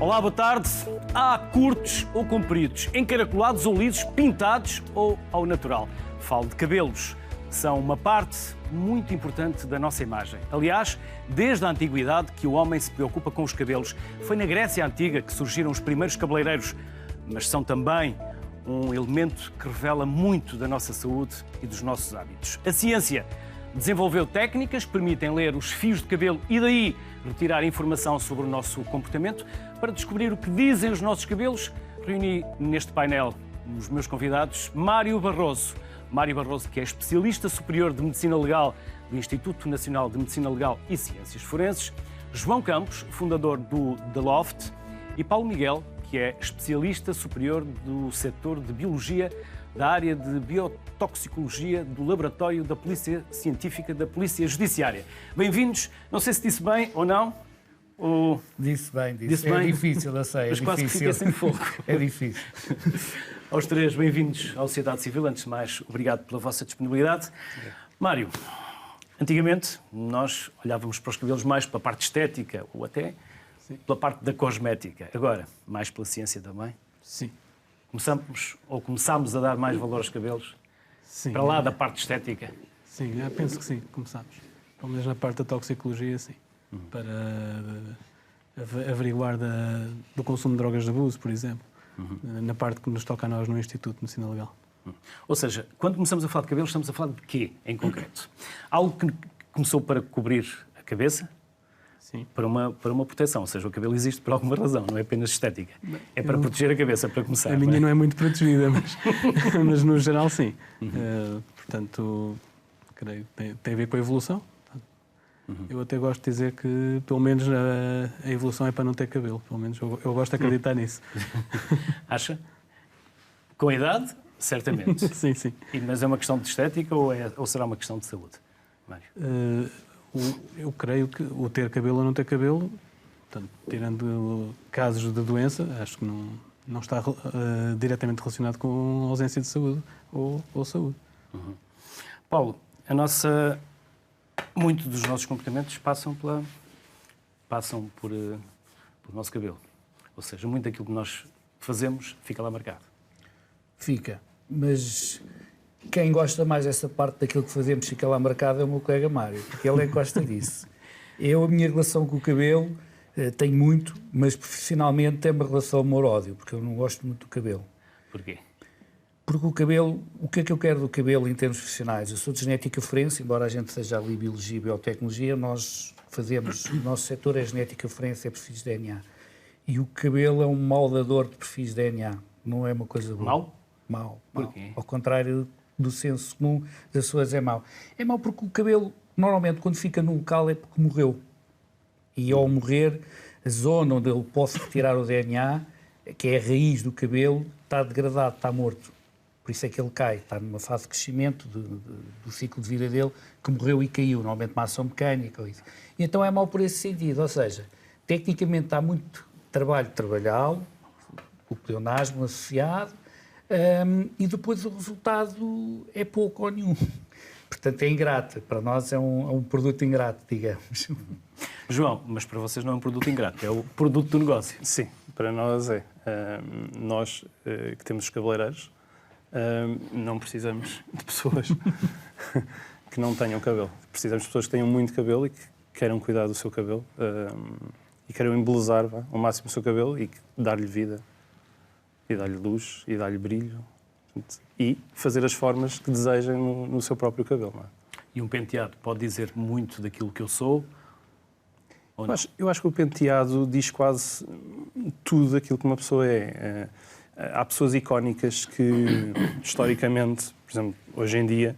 Olá, boa tarde. Há curtos ou compridos, encaracolados ou lisos, pintados ou ao natural. Falo de cabelos. São uma parte muito importante da nossa imagem. Aliás, desde a antiguidade que o homem se preocupa com os cabelos. Foi na Grécia Antiga que surgiram os primeiros cabeleireiros, mas são também um elemento que revela muito da nossa saúde e dos nossos hábitos. A ciência desenvolveu técnicas que permitem ler os fios de cabelo e daí retirar informação sobre o nosso comportamento. Para descobrir o que dizem os nossos cabelos, reuni neste painel os meus convidados Mário Barroso. Mário Barroso, que é especialista superior de Medicina Legal do Instituto Nacional de Medicina Legal e Ciências Forenses. João Campos, fundador do The Loft. E Paulo Miguel, que é especialista superior do setor de Biologia da área de Biotoxicologia do Laboratório da Polícia Científica da Polícia Judiciária. Bem-vindos. Não sei se disse bem ou não. Disse bem. Disse é bem? Difícil, eu sei. Mas é quase difícil. que fiquei sem fogo. É difícil. Aos três, bem-vindos à Sociedade Civil. Antes de mais, obrigado pela vossa disponibilidade. Mário, antigamente nós olhávamos para os cabelos mais pela parte estética ou até pela parte da cosmética. Agora, mais pela ciência também. Sim. Começámos a dar mais valor aos cabelos? Sim. Para lá da parte estética? Sim, eu penso que sim, começamos. Pelo menos na parte da toxicologia, sim. Para averiguar do consumo de drogas de abuso, por exemplo. Na parte que nos toca a nós no Instituto de Medicina Legal. Ou seja, quando começamos a falar de cabelos, estamos a falar de quê, em concreto? Algo que começou para cobrir a cabeça? Sim. Para uma proteção, ou seja, o cabelo existe por alguma razão, não é apenas estética. É para proteger a cabeça, para começar. A minha não é muito protegida, mas no geral sim. Portanto, creio que tem a ver com a evolução. Eu até gosto de dizer que, pelo menos, a evolução é para não ter cabelo. Pelo menos eu gosto de acreditar nisso. Acha? Com a idade, certamente. Sim, sim. Mas é uma questão de estética ou será uma questão de saúde? Mário? Eu creio que o ter cabelo ou não ter cabelo, portanto, tirando casos de doença, acho que não está diretamente relacionado com ausência de saúde ou saúde. Paulo, muitos dos nossos comportamentos passam por nosso cabelo. Ou seja, muito daquilo que nós fazemos fica lá marcado. Fica. Mas quem gosta mais dessa parte daquilo que fazemos fica lá marcado é o meu colega Mário, porque ele é que gosta disso. A minha relação com o cabelo tenho muito, mas profissionalmente é uma relação amor-ódio, porque eu não gosto muito do cabelo. Porquê? Porque o cabelo, o que é que eu quero do cabelo em termos profissionais? Eu sou de genética forense, embora a gente seja ali biologia e biotecnologia, nós fazemos, o nosso setor é genética forense, é perfis de DNA. E o cabelo é um moldador de perfis de DNA, não é uma coisa boa. Mau? Mau. Porquê? Ao contrário do senso comum das pessoas, é mau. É mau porque o cabelo, normalmente, quando fica num local é porque morreu. E ao morrer, a zona onde ele pode retirar o DNA, que é a raiz do cabelo, está degradado, está morto. Por isso é que ele cai, está numa fase de crescimento do ciclo de vida dele, que morreu e caiu, normalmente uma ação mecânica ou isso. E então é mau por esse sentido, ou seja, tecnicamente há muito trabalho de trabalhá-lo, o pleonasmo associado, e depois o resultado é pouco ou nenhum. Portanto, é ingrato. Para nós é um produto ingrato, digamos. João, mas para vocês não é um produto ingrato, é o produto do negócio. Sim, para nós é. Nós que temos os cabeleireiros, não precisamos de pessoas que não tenham cabelo. Precisamos de pessoas que tenham muito cabelo e que queiram cuidar do seu cabelo e queiram embelezar ao máximo o seu cabelo e dar-lhe vida, e dar-lhe luz, e dar-lhe brilho, e fazer as formas que desejem no seu próprio cabelo. Não é? E um penteado pode dizer muito daquilo que eu sou? Ou não? Eu acho que o penteado diz quase tudo aquilo que uma pessoa é. Há pessoas icónicas que, historicamente, por exemplo, hoje em dia,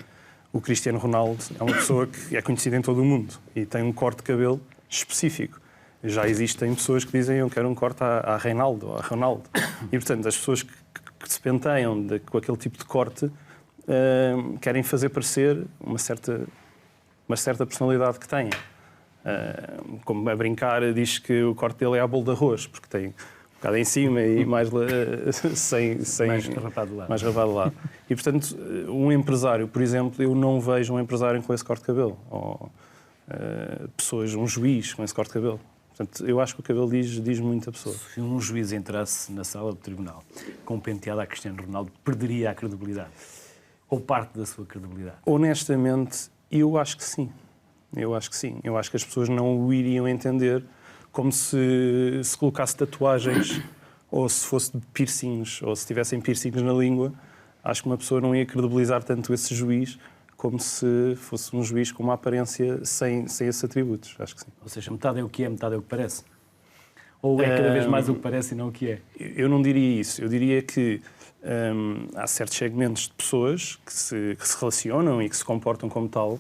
o Cristiano Ronaldo é uma pessoa que é conhecida em todo o mundo e tem um corte de cabelo específico. Já existem pessoas que dizem eu quero um corte a Reinaldo ou a Ronaldo. E, portanto, as pessoas que se penteiam com aquele tipo de corte querem fazer parecer uma certa personalidade que têm. Como a brincar, diz que o corte dele é a bolo de arroz, porque tem um bocado em cima e mais mais rapado de lado. Mais rapado de lado. E, portanto, um empresário, por exemplo, eu não vejo um empresário com esse corte de cabelo. Ou pessoas, um juiz com esse corte de cabelo. Portanto, eu acho que o cabelo diz muito a pessoa. Se um juiz entrasse na sala do tribunal com um penteado a Cristiano Ronaldo, perderia a credibilidade? Ou parte da sua credibilidade? Honestamente, eu acho que sim. Eu acho que sim. Eu acho que as pessoas não o iriam entender como se colocasse tatuagens ou se fosse de piercings, ou se tivessem piercings na língua. Acho que uma pessoa não ia credibilizar tanto esse juiz como se fosse um juiz com uma aparência sem esses atributos. Acho que sim. Ou seja, metade é o que é, metade é o que parece? Ou é cada vez mais o que parece e não o que é? Eu não diria isso. Eu diria que há certos segmentos de pessoas que se relacionam e que se comportam como tal,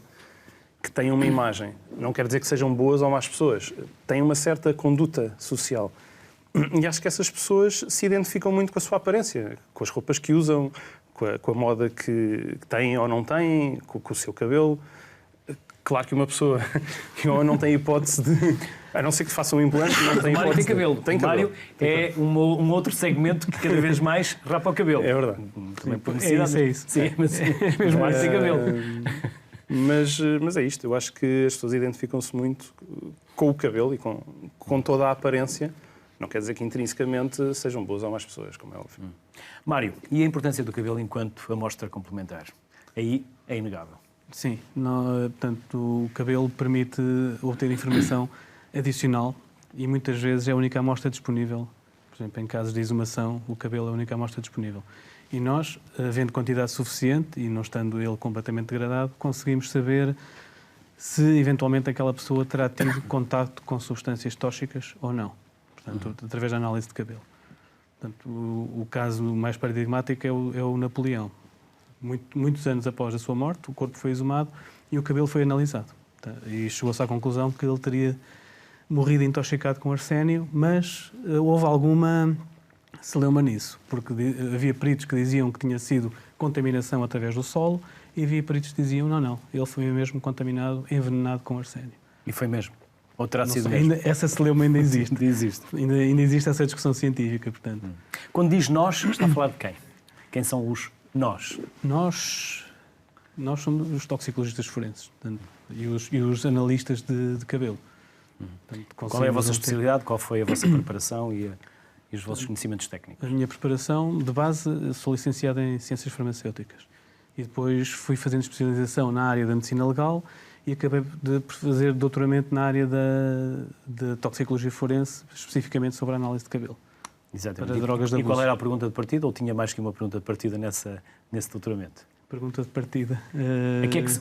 que têm uma imagem. Não quer dizer que sejam boas ou más pessoas. Têm uma certa conduta social. E acho que essas pessoas se identificam muito com a sua aparência, com as roupas que usam, com a moda que têm ou não têm, com o seu cabelo. Claro que uma pessoa ou não tem hipótese de... A não ser que faça um implante, não tem O Mário hipótese tem cabelo. Tem O Mário é um outro segmento que cada vez mais rapa o cabelo. É verdade. É isso. Sim, mas mesmo Mário tem cabelo. Mas é isto. Eu acho que as pessoas identificam-se muito com o cabelo e com toda a aparência. Não quer dizer que intrinsecamente sejam boas ou más pessoas, como é óbvio. Mário, e a importância do cabelo enquanto amostra complementar? Aí é inegável. Sim, portanto, o cabelo permite obter informação adicional e muitas vezes é a única amostra disponível. Por exemplo, em casos de exumação, o cabelo é a única amostra disponível. E nós, havendo quantidade suficiente e não estando ele completamente degradado, conseguimos saber se eventualmente aquela pessoa terá tido contacto com substâncias tóxicas ou não. Portanto, através da análise de cabelo. Portanto, o caso mais paradigmático é o Napoleão. Muitos anos após a sua morte, o corpo foi exumado e o cabelo foi analisado. E chegou-se à conclusão que ele teria morrido intoxicado com arsénio, mas houve alguma celeuma nisso, porque havia peritos que diziam que tinha sido contaminação através do solo e havia peritos que diziam não, ele foi mesmo contaminado, envenenado com arsénio. E foi mesmo? Ou terá Não sido sei, mesmo? essa celeuma ainda existe. Existe. Ainda existe essa discussão científica, portanto. Quando diz nós, está a falar de quem? Quem são os nós? Nós somos os toxicologistas forenses, portanto, e os analistas de cabelo. Portanto, Qual é a vossa especialidade? Qual foi a vossa preparação e os vossos conhecimentos técnicos? A minha preparação, de base, sou licenciado em Ciências Farmacêuticas. E depois fui fazendo especialização na área da medicina legal e acabei de fazer doutoramento na área da toxicologia forense, especificamente sobre a análise de cabelo. Exatamente. Para drogas de E abuso. qual era a pergunta de partida? Ou tinha mais que uma pergunta de partida nesse doutoramento? Pergunta de partida.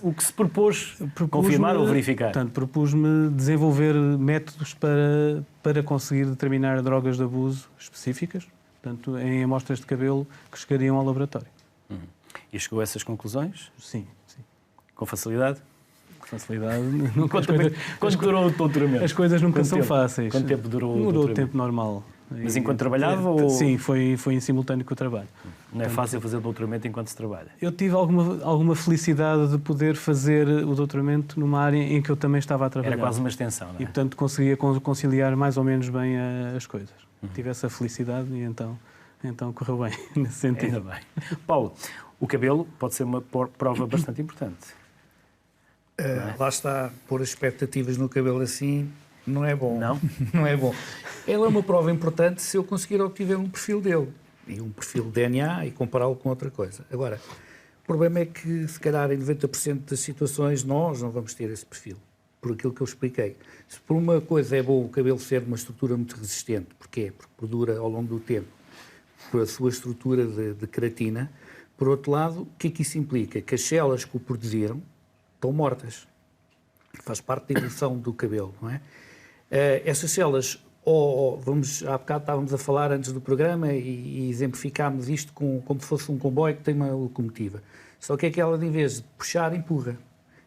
O que se propôs confirmar ou verificar? Portanto, propus-me desenvolver métodos para conseguir determinar drogas de abuso específicas, portanto, em amostras de cabelo que chegariam ao laboratório. E chegou a essas conclusões? Sim. Com facilidade? Com facilidade. Quanto durou o doutoramento? As coisas nunca são fáceis. Quanto tempo durou o Durou o doutoramento? tempo normal. Mas enquanto trabalhava ou... Sim, foi em simultâneo com o trabalho. Não é fácil fazer doutoramento enquanto se trabalha? Eu tive alguma felicidade de poder fazer o doutoramento numa área em que eu também estava a trabalhar. Era quase uma extensão, não é? E, portanto, conseguia conciliar mais ou menos bem as coisas. Tive essa felicidade e então correu bem, nesse sentido. Ainda bem. Paulo, o cabelo pode ser uma prova bastante importante. Lá está, pôr as expectativas no cabelo assim não é bom. Não? Não é bom. Ela é uma prova importante se eu conseguir obter um perfil dele. E um perfil de DNA e compará-lo com outra coisa. Agora, o problema é que, se calhar, em 90% das situações, nós não vamos ter esse perfil. Por aquilo que eu expliquei. Se por uma coisa é bom o cabelo ser de uma estrutura muito resistente, porquê? Porque perdura ao longo do tempo, por a sua estrutura de queratina. Por outro lado, o que é que isso implica? Que as células que o produziram estão mortas. Faz parte da evolução do cabelo, não é? Essas células, há bocado estávamos a falar antes do programa e exemplificámos isto como se fosse um comboio que tem uma locomotiva. Só que é que ela, em vez de puxar, empurra.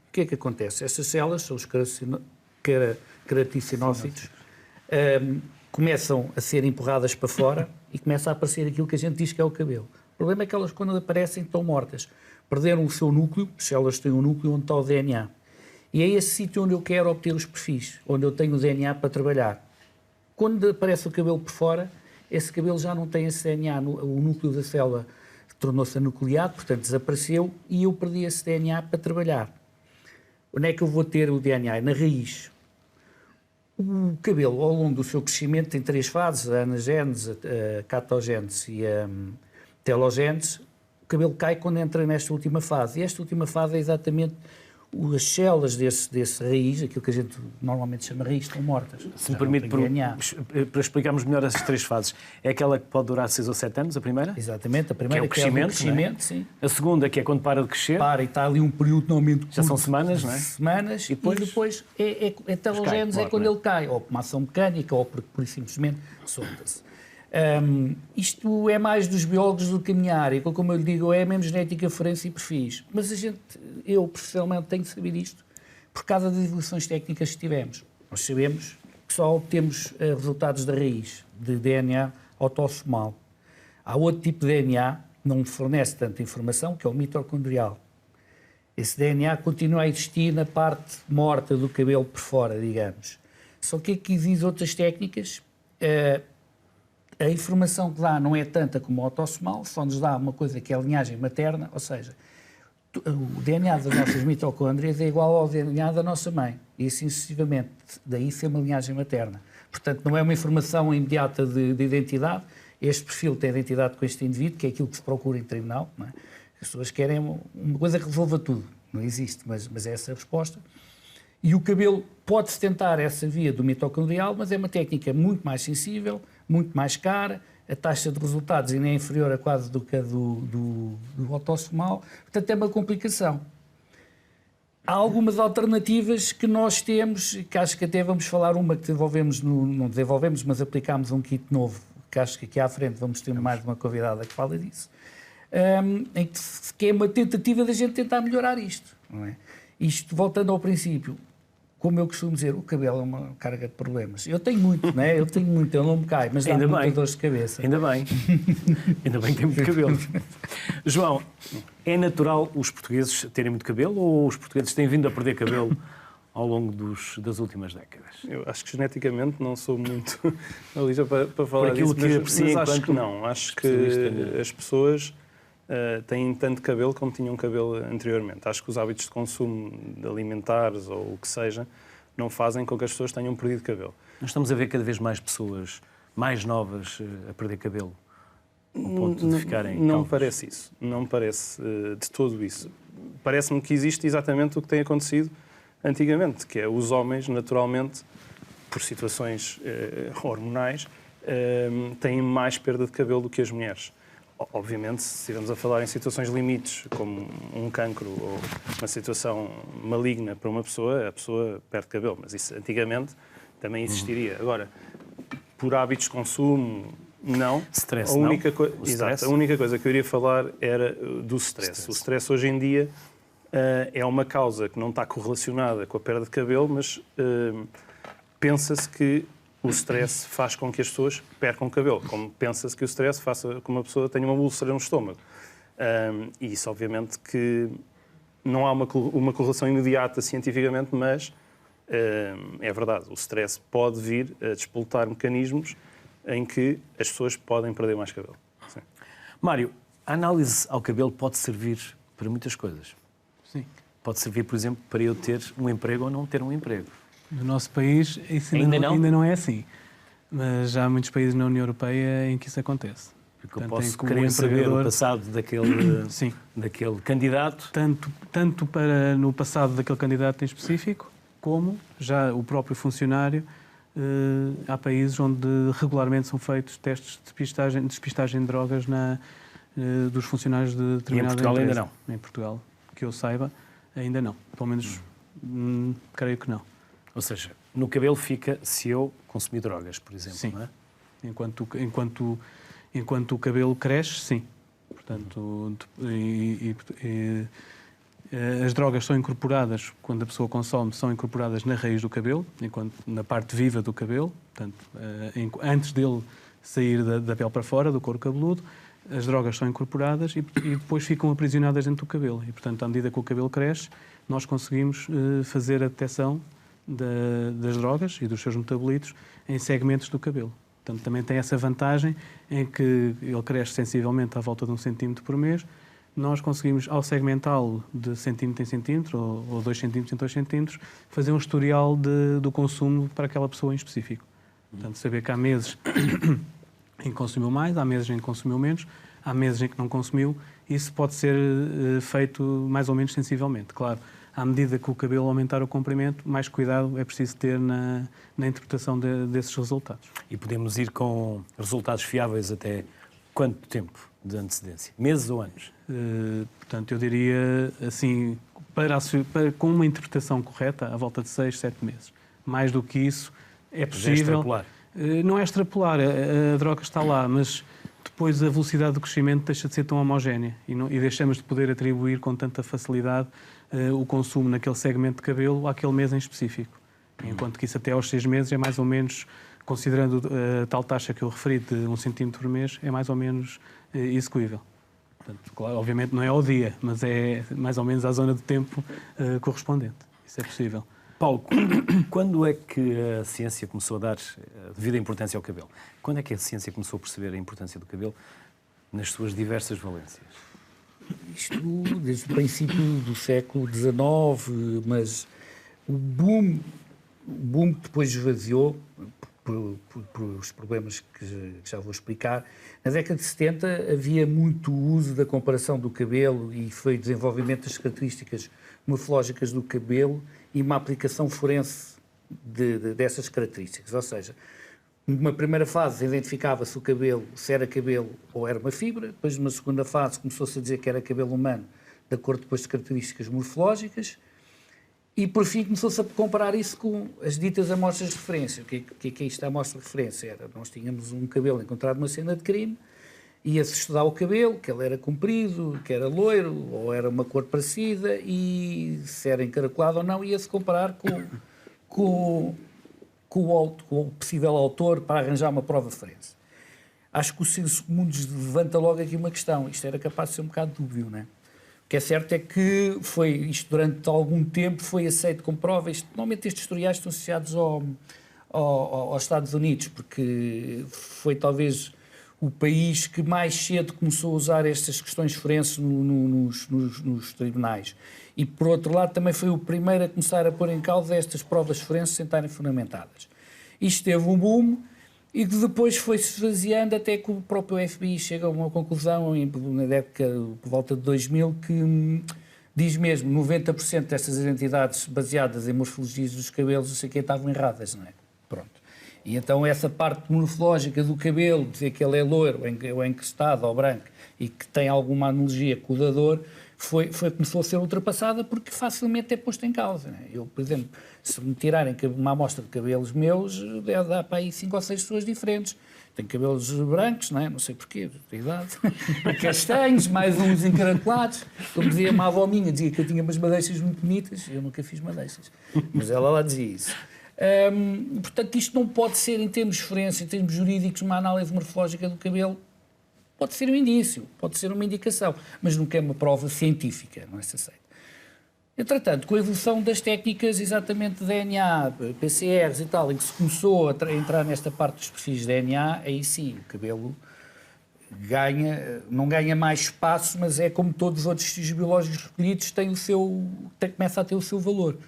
O que é que acontece? Essas células, são os queratinócitos, começam a ser empurradas para fora e começa a aparecer aquilo que a gente diz que é o cabelo. O problema é que elas, quando aparecem, estão mortas. Perderam o seu núcleo, as células têm um núcleo onde está o DNA. E é esse sítio onde eu quero obter os perfis, onde eu tenho o DNA para trabalhar. Quando aparece o cabelo por fora, esse cabelo já não tem esse DNA, o núcleo da célula tornou-se anucleado, portanto desapareceu, e eu perdi esse DNA para trabalhar. Onde é que eu vou ter o DNA? Na raiz. O cabelo, ao longo do seu crescimento, tem 3 fases, a anagênese, a catogênese e a telogênese. O cabelo cai quando entra nesta última fase. E esta última fase é exatamente as células desse raiz, aquilo que a gente normalmente chama raiz, estão mortas. Se me permite, para explicarmos melhor essas 3 fases, é aquela que pode durar 6 ou 7 anos, a primeira? Exatamente, a primeira que é o crescimento, é? Sim. A segunda, que é quando para de crescer. Para, e está ali um período normalmente curto. Já são semanas, não é? Semanas, e depois a telogênese é quando ele cai, ou por uma ação mecânica, ou por simplesmente solta-se. Isto é mais dos biólogos do que a minha área, como eu lhe digo, é mesmo genética, forense e perfis. Mas eu profissionalmente tenho de saber isto por causa das evoluções técnicas que tivemos. Nós sabemos que só obtemos resultados da raiz de DNA autossomal. Há outro tipo de DNA que não fornece tanta informação, que é o mitocondrial. Esse DNA continua a existir na parte morta do cabelo por fora, digamos. Só que aqui existem outras técnicas. A informação que dá não é tanta como o autossomal, só nos dá uma coisa que é a linhagem materna, ou seja, o DNA das nossas mitocôndrias é igual ao DNA da nossa mãe, e assim sucessivamente, daí ser uma linhagem materna. Portanto, não é uma informação imediata de identidade, este perfil tem identidade com este indivíduo, que é aquilo que se procura em tribunal, não é? As pessoas querem uma coisa que resolva tudo, não existe, mas é essa a resposta. E o cabelo pode-se tentar essa via do mitocondrial, mas é uma técnica muito mais sensível, muito mais cara, a taxa de resultados ainda é inferior a quase do que a do autossomal, portanto é uma complicação. Há algumas alternativas que nós temos, que acho que até vamos falar uma que desenvolvemos, não desenvolvemos, mas aplicámos um kit novo, que acho que aqui à frente vamos ter mais uma convidada que fala disso, que é uma tentativa da gente tentar melhorar isto, não é? Isto, voltando ao princípio, como eu costumo dizer, o cabelo é uma carga de problemas. Eu tenho muito, não é? Eu não me cai, mas dá muita dor de cabeça. Ainda bem. Ainda bem que tem muito cabelo. João, é natural os portugueses terem muito cabelo ou os portugueses têm vindo a perder cabelo ao longo das últimas décadas? Eu acho que geneticamente não sou muito alija para falar disso, mas acho que não. Acho que as pessoas têm tanto cabelo como tinham cabelo anteriormente. Acho que os hábitos de consumo de alimentares ou o que seja não fazem com que as pessoas tenham perdido cabelo. Nós estamos a ver cada vez mais pessoas mais novas a perder cabelo, ao ponto de ficarem calvos. Não me parece isso. Não me parece de todo isso. Parece-me que existe exatamente o que tem acontecido antigamente, que é os homens, naturalmente, por situações hormonais, têm mais perda de cabelo do que as mulheres. Obviamente, se estivermos a falar em situações limites, como um cancro ou uma situação maligna para uma pessoa, a pessoa perde cabelo. Mas isso antigamente também existiria. Agora, por hábitos de consumo, não. Stress, a única coisa que eu iria falar era do stress. O stress hoje em dia é uma causa que não está correlacionada com a perda de cabelo, mas pensa-se que o stress faz com que as pessoas percam o cabelo, como pensa-se que o stress faça com que uma pessoa tenha uma úlcera no estômago. E isso, obviamente, que não há uma correlação imediata cientificamente, mas é verdade. O stress pode vir a despoltar mecanismos em que as pessoas podem perder mais cabelo. Sim. Mário, a análise ao cabelo pode servir para muitas coisas. Sim. Pode servir, por exemplo, para eu ter um emprego ou não ter um emprego. No nosso país isso ainda não é assim, mas já há muitos países na União Europeia em que isso acontece. Porque eu posso querer saber o passado daquele candidato. Tanto para no passado daquele candidato em específico, como já o próprio funcionário. Há países onde regularmente são feitos testes de despistagem de drogas dos funcionários de determinada empresa. E em Portugal ainda não? Em Portugal, que eu saiba, ainda não. Pelo menos creio que não. Ou seja, no cabelo fica se eu consumir drogas, por exemplo, sim. Não é? Enquanto o cabelo cresce, sim. Portanto, as drogas são incorporadas, quando a pessoa consome, são incorporadas na raiz do cabelo, na parte viva do cabelo, portanto, antes dele sair da pele para fora, do couro cabeludo, as drogas são incorporadas e depois ficam aprisionadas dentro do cabelo. E, portanto, à medida que o cabelo cresce, nós conseguimos fazer a detecção das drogas e dos seus metabolitos em segmentos do cabelo. Portanto, também tem essa vantagem em que ele cresce sensivelmente à volta de 1 centímetro por mês, nós conseguimos, ao segmentá-lo de centímetro em centímetro, ou 2 centímetros em 2 centímetros, fazer um historial do consumo para aquela pessoa em específico. Portanto, saber que há meses em que consumiu mais, há meses em que consumiu menos, há meses em que não consumiu. Isso pode ser feito mais ou menos sensivelmente. Claro, à medida que o cabelo aumentar o comprimento, mais cuidado é preciso ter na interpretação desses resultados. E podemos ir com resultados fiáveis até quanto tempo de antecedência? Meses ou anos? Portanto, eu diria assim, com uma interpretação correta, à volta de 6, 7 meses. Mais do que isso é possível. É extrapolar? Não é extrapolar, a droga está lá, mas depois a velocidade do crescimento deixa de ser tão homogénea e deixamos de poder atribuir com tanta facilidade o consumo naquele segmento de cabelo àquele mês em específico. Enquanto que isso até aos 6 meses é mais ou menos, considerando a tal taxa que eu referi de 1 centímetro por mês, é mais ou menos execuível. Portanto, claro, obviamente não é ao dia, mas é mais ou menos à zona de tempo correspondente. Isso é possível. Paulo, quando é que a ciência começou a dar devida importância ao cabelo? Quando é que a ciência começou a perceber a importância do cabelo nas suas diversas valências? Isto desde o princípio do século XIX, mas o boom depois esvaziou por os problemas que já vou explicar. Na década de 70 havia muito uso da comparação do cabelo e foi o desenvolvimento das características morfológicas do cabelo e uma aplicação forense dessas características. Ou seja, numa primeira fase identificava-se o cabelo, se era cabelo ou era uma fibra, depois numa segunda fase começou-se a dizer que era cabelo humano, de acordo com as características morfológicas, e por fim começou-se a comparar isso com as ditas amostras de referência. O que é isto da amostra de referência? Nós tínhamos um cabelo encontrado numa cena de crime, ia-se estudar o cabelo, que ele era comprido, que era loiro, ou era uma cor parecida, e se era encaracolado ou não, ia-se comparar com o possível autor para arranjar uma prova de referência. Acho que o senso comum levanta logo aqui uma questão. Isto era capaz de ser um bocado dúbio, não é? O que é certo é que isto durante algum tempo foi aceito como prova. Normalmente estes historiais estão associados aos Estados Unidos, porque foi talvez o país que mais cedo começou a usar estas questões forenses nos tribunais. E, por outro lado, também foi o primeiro a começar a pôr em causa estas provas forenses sem estarem fundamentadas. Isto teve um boom e que depois foi-se esvaziando até que o próprio FBI chega a uma conclusão, na década, por volta de 2000, que diz mesmo 90% destas identidades baseadas em morfologias dos cabelos, não sei o que, estavam erradas, não é? Pronto. E então essa parte morfológica do cabelo, dizer que ele é loiro, ou encrestado, ou branco, e que tem alguma analogia com o da dor, começou a ser ultrapassada porque facilmente é posto em causa. Né? Eu, por exemplo, se me tirarem uma amostra de cabelos meus, dá para aí 5 ou 6 pessoas diferentes. Tenho cabelos brancos, não sei porquê, da idade, castanhos, mais uns encaracolados. Como dizia uma avó minha, dizia que eu tinha umas madeixas muito bonitas, eu nunca fiz madeixas, mas ela lá dizia isso. Portanto, isto não pode ser, em termos de forense, em termos jurídicos, uma análise morfológica do cabelo. Pode ser um indício, pode ser uma indicação, mas nunca é uma prova científica, não é se aceita. Entretanto, com a evolução das técnicas, exatamente de DNA, PCRs e tal, em que se começou a entrar nesta parte dos perfis de DNA, aí sim, o cabelo não ganha mais espaço, mas é como todos os outros vestígios biológicos recolhidos, começa a ter o seu valor.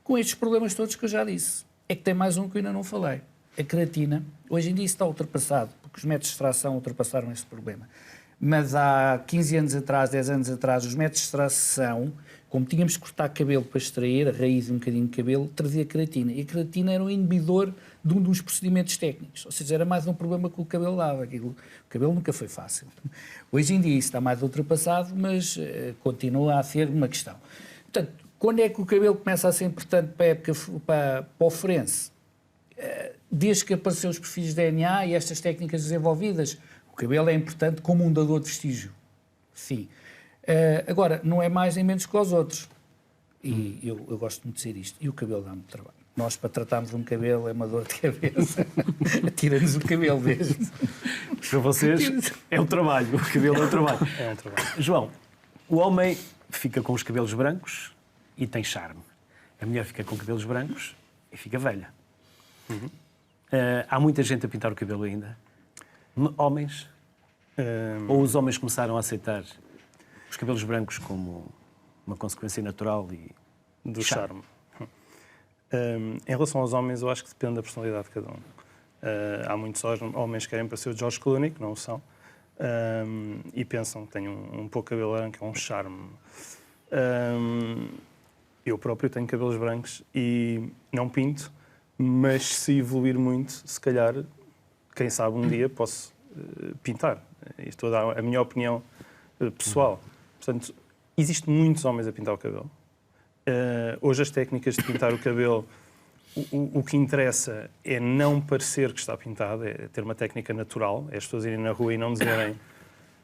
Com estes problemas todos que eu já disse. É que tem mais um que eu ainda não falei. A creatina, hoje em dia está ultrapassado, porque os métodos de extração ultrapassaram esse problema. Mas há 15 anos atrás, 10 anos atrás, os métodos de extração, como tínhamos que cortar cabelo para extrair a raiz e um bocadinho de cabelo, trazia creatina. E a creatina era um inibidor de um dos procedimentos técnicos. Ou seja, era mais um problema que o cabelo dava. O cabelo nunca foi fácil. Hoje em dia isso está mais ultrapassado, mas continua a ser uma questão. Portanto, quando é que o cabelo começa a ser importante para o forense? Desde que apareceram os perfis de DNA e estas técnicas desenvolvidas, o cabelo é importante como um dador de vestígio. Sim. Agora, não é mais nem menos que os outros. E eu gosto muito de dizer isto. E o cabelo dá muito trabalho. Nós, para tratarmos um cabelo, é uma dor de cabeça. Tira-nos o cabelo mesmo. Para vocês, é o trabalho. O cabelo é o trabalho. É um trabalho. João, o homem fica com os cabelos brancos e tem charme. A mulher fica com cabelos brancos e fica velha. Há muita gente a pintar o cabelo ainda. Homens? Ou os homens começaram a aceitar os cabelos brancos como uma consequência natural e do charme. Em relação aos homens, eu acho que depende da personalidade de cada um. Há muitos homens que querem parecer o George Clooney, que não o são, e pensam que têm um pouco cabelo branco, é um charme. Eu próprio tenho cabelos brancos e não pinto, mas se evoluir muito, se calhar, quem sabe um dia posso pintar. Estou a dar a minha opinião pessoal. Portanto, existem muitos homens a pintar o cabelo. Hoje as técnicas de pintar o cabelo, o que interessa é não parecer que está pintado, é ter uma técnica natural, é as pessoas irem na rua e não dizerem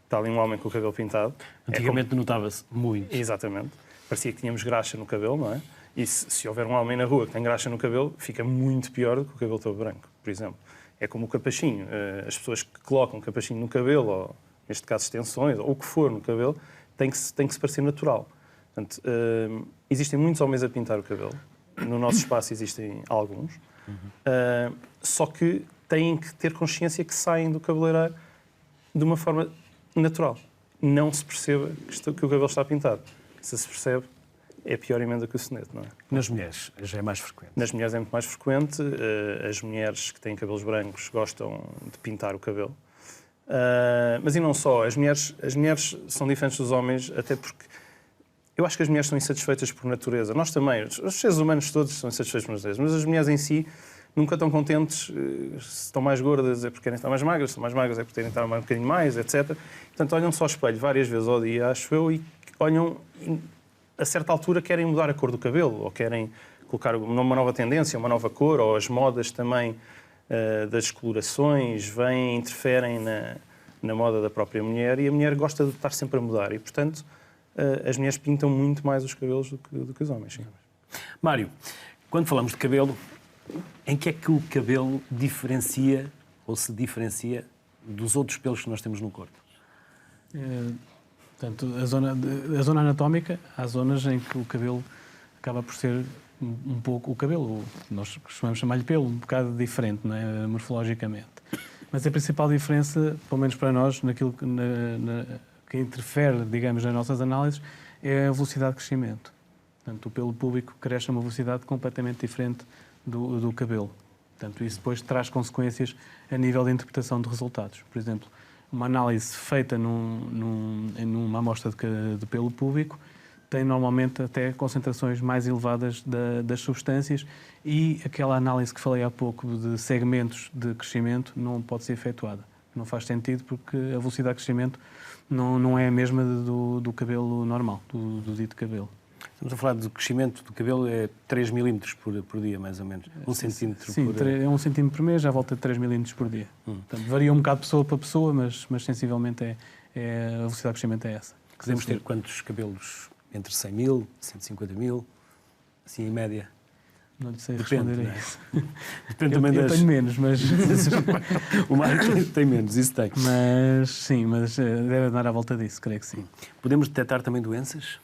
está ali um homem com o cabelo pintado. Antigamente notava-se muito. Exatamente. Parecia que tínhamos graxa no cabelo, não é? E se houver um homem na rua que tem graxa no cabelo, fica muito pior do que o cabelo todo branco, por exemplo. É como o capachinho. As pessoas que colocam capachinho no cabelo, ou neste caso extensões, ou o que for no cabelo, tem que se parecer natural. Portanto, existem muitos homens a pintar o cabelo. No nosso espaço existem alguns. Só que têm que ter consciência que saem do cabeleireiro de uma forma natural. Não se perceba que o cabelo está pintado. Se percebe, é a pior emenda que o soneto, não é? Nas mulheres já é mais frequente. Nas mulheres é muito mais frequente. As mulheres que têm cabelos brancos gostam de pintar o cabelo. Mas e não só. As mulheres são diferentes dos homens, até porque eu acho que as mulheres são insatisfeitas por natureza. Nós também, os seres humanos todos são insatisfeitos por natureza, mas as mulheres em si nunca estão contentes. Se estão mais gordas é porque querem estar mais magras, se estão mais magras é porque querem estar um bocadinho mais, etc. Portanto, olham só ao espelho várias vezes ao dia, acho eu, e olham, a certa altura querem mudar a cor do cabelo, ou querem colocar uma nova tendência, uma nova cor, ou as modas também das colorações vêm, interferem na moda da própria mulher, e a mulher gosta de estar sempre a mudar, e portanto as mulheres pintam muito mais os cabelos do que os homens. Sim. Mário, quando falamos de cabelo, em que é que o cabelo diferencia ou se diferencia dos outros pelos que nós temos no corpo? Portanto, a zona anatómica, há zonas em que o cabelo acaba por ser um pouco o cabelo, nós costumamos chamar-lhe pelo, um bocado diferente, não é? Morfologicamente. Mas a principal diferença, pelo menos para nós, naquilo que interfere, digamos, nas nossas análises, é a velocidade de crescimento. Portanto, o pelo púbico cresce a uma velocidade completamente diferente do cabelo. Portanto, isso depois traz consequências a nível de interpretação de resultados. Por exemplo, uma análise feita numa amostra de pelo púbico tem normalmente até concentrações mais elevadas das substâncias, e aquela análise que falei há pouco de segmentos de crescimento não pode ser efetuada. Não faz sentido porque a velocidade de crescimento não é a mesma do cabelo normal, do dito cabelo. Estamos a falar do crescimento do cabelo, é 3 milímetros por dia, mais ou menos. 1 centímetro sim, por... é 1 centímetro por mês, já volta a 3 milímetros por dia. Portanto, varia um bocado de pessoa para pessoa, mas sensivelmente a velocidade de crescimento é essa. Podemos ter quantos cabelos? Entre 100 mil, 150 mil, assim em média? Não lhe sei responder Depende, a isso. Depende também das... Eu tenho menos, mas... O Mário tem menos, isso tem. Mas sim, mas deve andar à volta disso, creio que sim. Podemos detectar também doenças?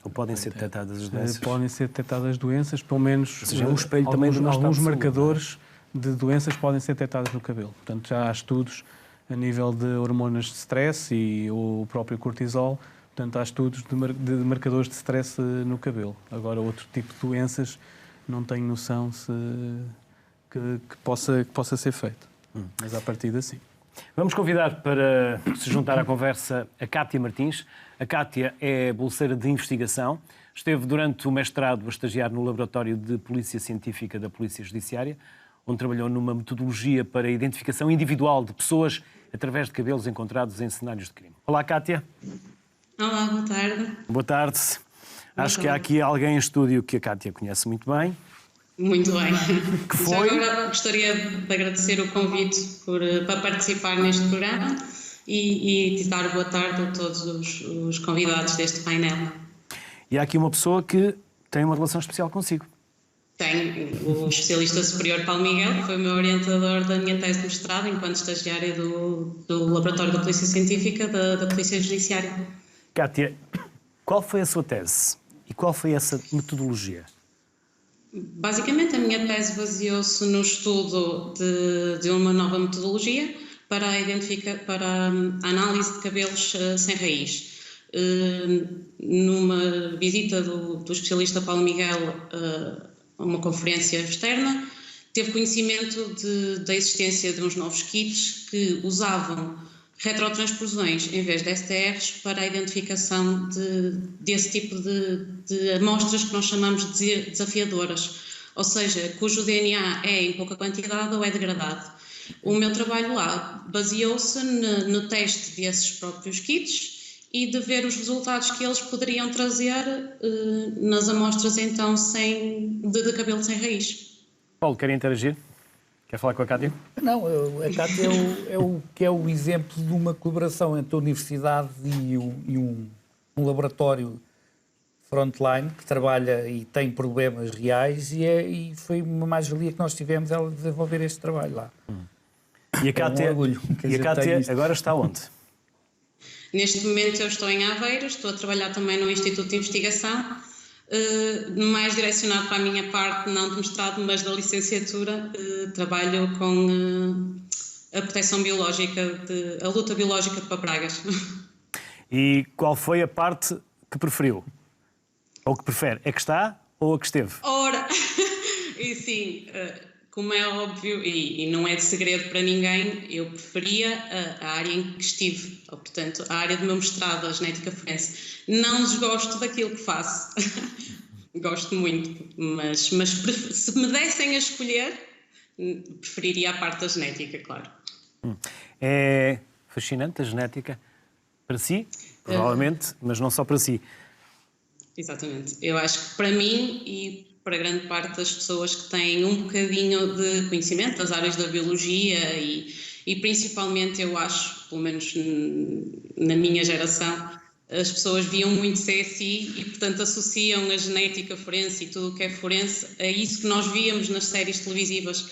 Ou podem ser detectadas as doenças? Podem ser detectadas doenças, pelo menos... Ou seja, um espelho também do nosso alguns estado de marcadores de doenças podem ser detectados no cabelo. Portanto, já há estudos a nível de hormonas de stress e o próprio cortisol. Portanto, há estudos de marcadores de stress no cabelo. Agora, outro tipo de doenças, não tenho noção que possa ser feito. Mas, à partida, sim. Vamos convidar para se juntar à conversa a Cátia Martins. A Cátia é bolseira de investigação. Esteve durante o mestrado a estagiar no Laboratório de Polícia Científica da Polícia Judiciária, onde trabalhou numa metodologia para a identificação individual de pessoas através de cabelos encontrados em cenários de crime. Olá, Cátia. Olá, boa tarde. Boa tarde. Acho que há aqui alguém em estúdio que a Cátia conhece muito bem. Muito bem. Que foi? Já agora gostaria de agradecer o convite para participar neste programa e de dar boa tarde a todos os convidados deste painel. E há aqui uma pessoa que tem uma relação especial consigo. Tenho o especialista superior Paulo Miguel, que foi o meu orientador da minha tese de mestrado enquanto estagiária do Laboratório da Polícia Científica da Polícia Judiciária. Cátia, qual foi a sua tese e qual foi essa metodologia? Basicamente, a minha tese baseou-se no estudo de uma nova metodologia para a análise de cabelos sem raiz. numa visita do especialista Paulo Miguel a uma conferência externa, teve conhecimento da existência de uns novos kits que usavam retrotransfusões em vez de STRs para a identificação desse tipo de amostras que nós chamamos de desafiadoras, ou seja, cujo DNA é em pouca quantidade ou é degradado. O meu trabalho lá baseou-se no teste desses próprios kits e de ver os resultados que eles poderiam trazer nas amostras então de cabelo sem raiz. Paulo, quer interagir? Quer falar com a Cátia? Não, a Cátia é o exemplo de uma colaboração entre a universidade e um laboratório frontline que trabalha e tem problemas reais e foi uma mais-valia que nós tivemos ela desenvolver este trabalho lá. E a Cátia, agora está onde? Neste momento eu estou em Aveiro, estou a trabalhar também no Instituto de Investigação, mais direcionado para a minha parte, não de mestrado, mas da licenciatura. Trabalho com a proteção biológica, a luta biológica de papragas. E qual foi a parte que preferiu? Ou que prefere? A que está ou a que esteve? Ora, e sim, como é óbvio, e não é de segredo para ninguém, eu preferia a área em que estive, ou, portanto, a área do meu mestrado, a genética forense. Não desgosto daquilo que faço, gosto muito, mas se me dessem a escolher, preferiria a parte da genética, claro. É fascinante a genética para si, provavelmente, mas não só para si. Exatamente. Eu acho que para mim e para grande parte das pessoas que têm um bocadinho de conhecimento das áreas da biologia e principalmente eu acho, pelo menos na minha geração, as pessoas viam muito CSI e portanto associam a genética forense e tudo o que é forense a isso que nós víamos nas séries televisivas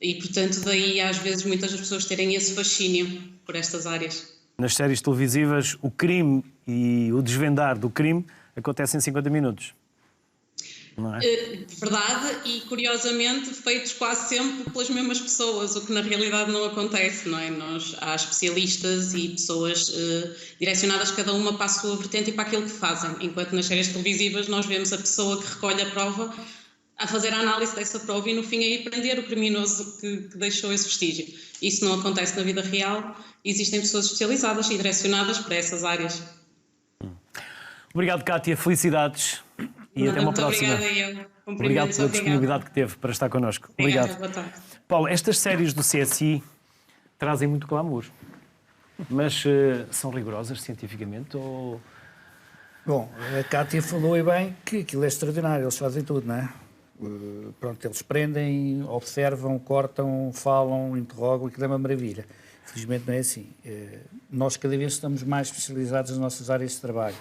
e portanto daí às vezes muitas das pessoas terem esse fascínio por estas áreas. Nas séries televisivas o crime e o desvendar do crime acontece em 50 minutos. Não é? Verdade, e curiosamente feitos quase sempre pelas mesmas pessoas, o que na realidade não acontece, não é? Há especialistas e pessoas direcionadas cada uma para a sua vertente e para aquilo que fazem, enquanto nas séries televisivas nós vemos a pessoa que recolhe a prova a fazer a análise dessa prova e no fim aí prender o criminoso que deixou esse vestígio. Isso não acontece na vida real, existem pessoas especializadas e direcionadas para essas áreas. Obrigado, Cátia, felicidades e até uma próxima. Obrigada, eu. Obrigado pela disponibilidade que teve para estar connosco. Obrigado. Boa tarde. Paulo, estas séries do CSI trazem muito glamour, mas são rigorosas cientificamente ou... Bom, a Cátia falou e bem que aquilo é extraordinário, eles fazem tudo, não é? Pronto, eles prendem, observam, cortam, falam, interrogam, aquilo é uma maravilha. Felizmente não é assim. Nós cada vez estamos mais especializados nas nossas áreas de trabalho.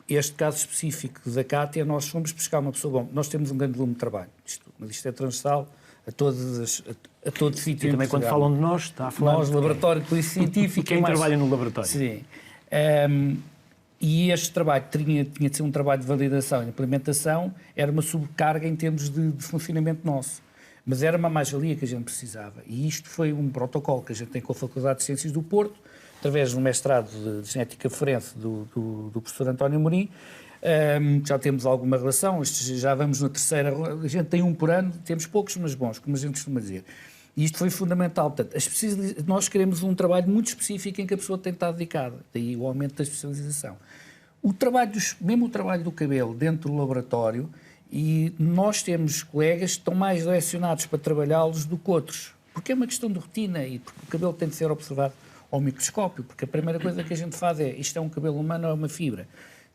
Este caso específico da Cátia, nós fomos buscar uma pessoa... Bom, nós temos um grande volume de trabalho, mas isto é transversal a todo sítio. E também quando falam de nós, está a falar... Nós, Laboratório de Polícia Científica... Quem trabalha no laboratório. Sim. E este trabalho tinha de ser um trabalho de validação e implementação, era uma subcarga em termos de funcionamento nosso. Mas era uma mais-valia que a gente precisava. E isto foi um protocolo que a gente tem com a Faculdade de Ciências do Porto, através do mestrado de Genética Forense do professor António Morim. Já temos alguma relação, já vamos na terceira, a gente tem um por ano, temos poucos, mas bons, como a gente costuma dizer. E isto foi fundamental. Portanto, nós queremos um trabalho muito específico em que a pessoa tem de estar dedicada, daí o aumento da especialização. Mesmo o trabalho do cabelo dentro do laboratório, e nós temos colegas que estão mais direcionados para trabalhá-los do que outros, porque é uma questão de rotina e porque o cabelo tem de ser observado ao microscópio, porque a primeira coisa que a gente faz é, isto é um cabelo humano ou é uma fibra?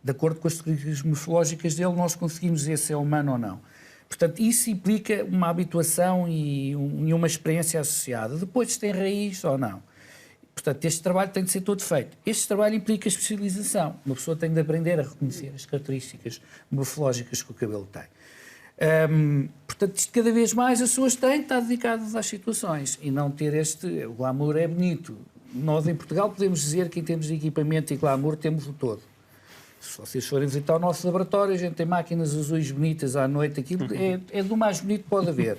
De acordo com as características morfológicas dele, nós conseguimos dizer se é humano ou não. Portanto, isso implica uma habituação e uma experiência associada. Depois se tem raiz ou não. Portanto, este trabalho tem de ser todo feito. Este trabalho implica especialização. Uma pessoa tem de aprender a reconhecer as características morfológicas que o cabelo tem. Portanto, isto cada vez mais as pessoas têm de estar dedicadas às situações e não ter o glamour é bonito. Nós, em Portugal, podemos dizer que, em termos de equipamento e glamour, temos o todo. Se vocês forem visitar o nosso laboratório, a gente tem máquinas azuis bonitas à noite, aquilo é do mais bonito que pode haver.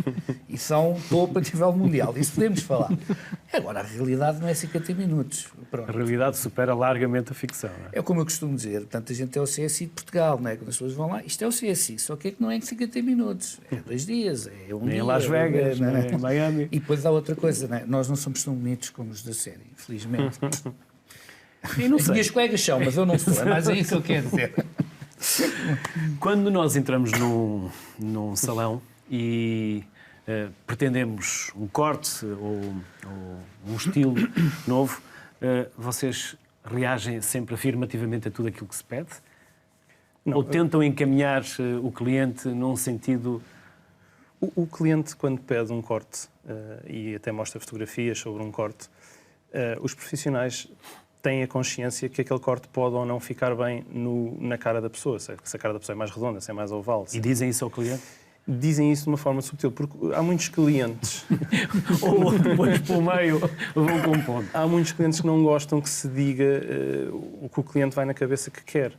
E são topo a nível mundial, isso podemos falar. Agora, a realidade não é 50 minutos. Pronto. A realidade supera largamente a ficção. Não é? É como eu costumo dizer, portanto, a gente é o CSI de Portugal, não é? Quando as pessoas vão lá, isto é o CSI, só que é que não é em 50 minutos, é 2 dias, é um Nem dia. em Las Vegas, nem em Miami. E depois há outra coisa, não é? Nós não somos tão bonitos como os da série, infelizmente. E não As sei. minhas colegas são, mas eu não sou, é mais isso que eu quero dizer. Quando nós entramos num salão e pretendemos um corte ou um estilo novo, vocês reagem sempre afirmativamente a tudo aquilo que se pede? Não, ou tentam encaminhar o cliente num sentido... O cliente, quando pede um corte e até mostra fotografias sobre um corte, os profissionais têm a consciência que aquele corte pode ou não ficar bem na cara da pessoa, se a cara da pessoa é mais redonda, se é mais oval. E dizem isso ao cliente? Dizem isso de uma forma subtil, porque há muitos clientes... ou depois pelo meio vão com um ponto. Há muitos clientes que não gostam que se diga o que o cliente vai na cabeça que quer.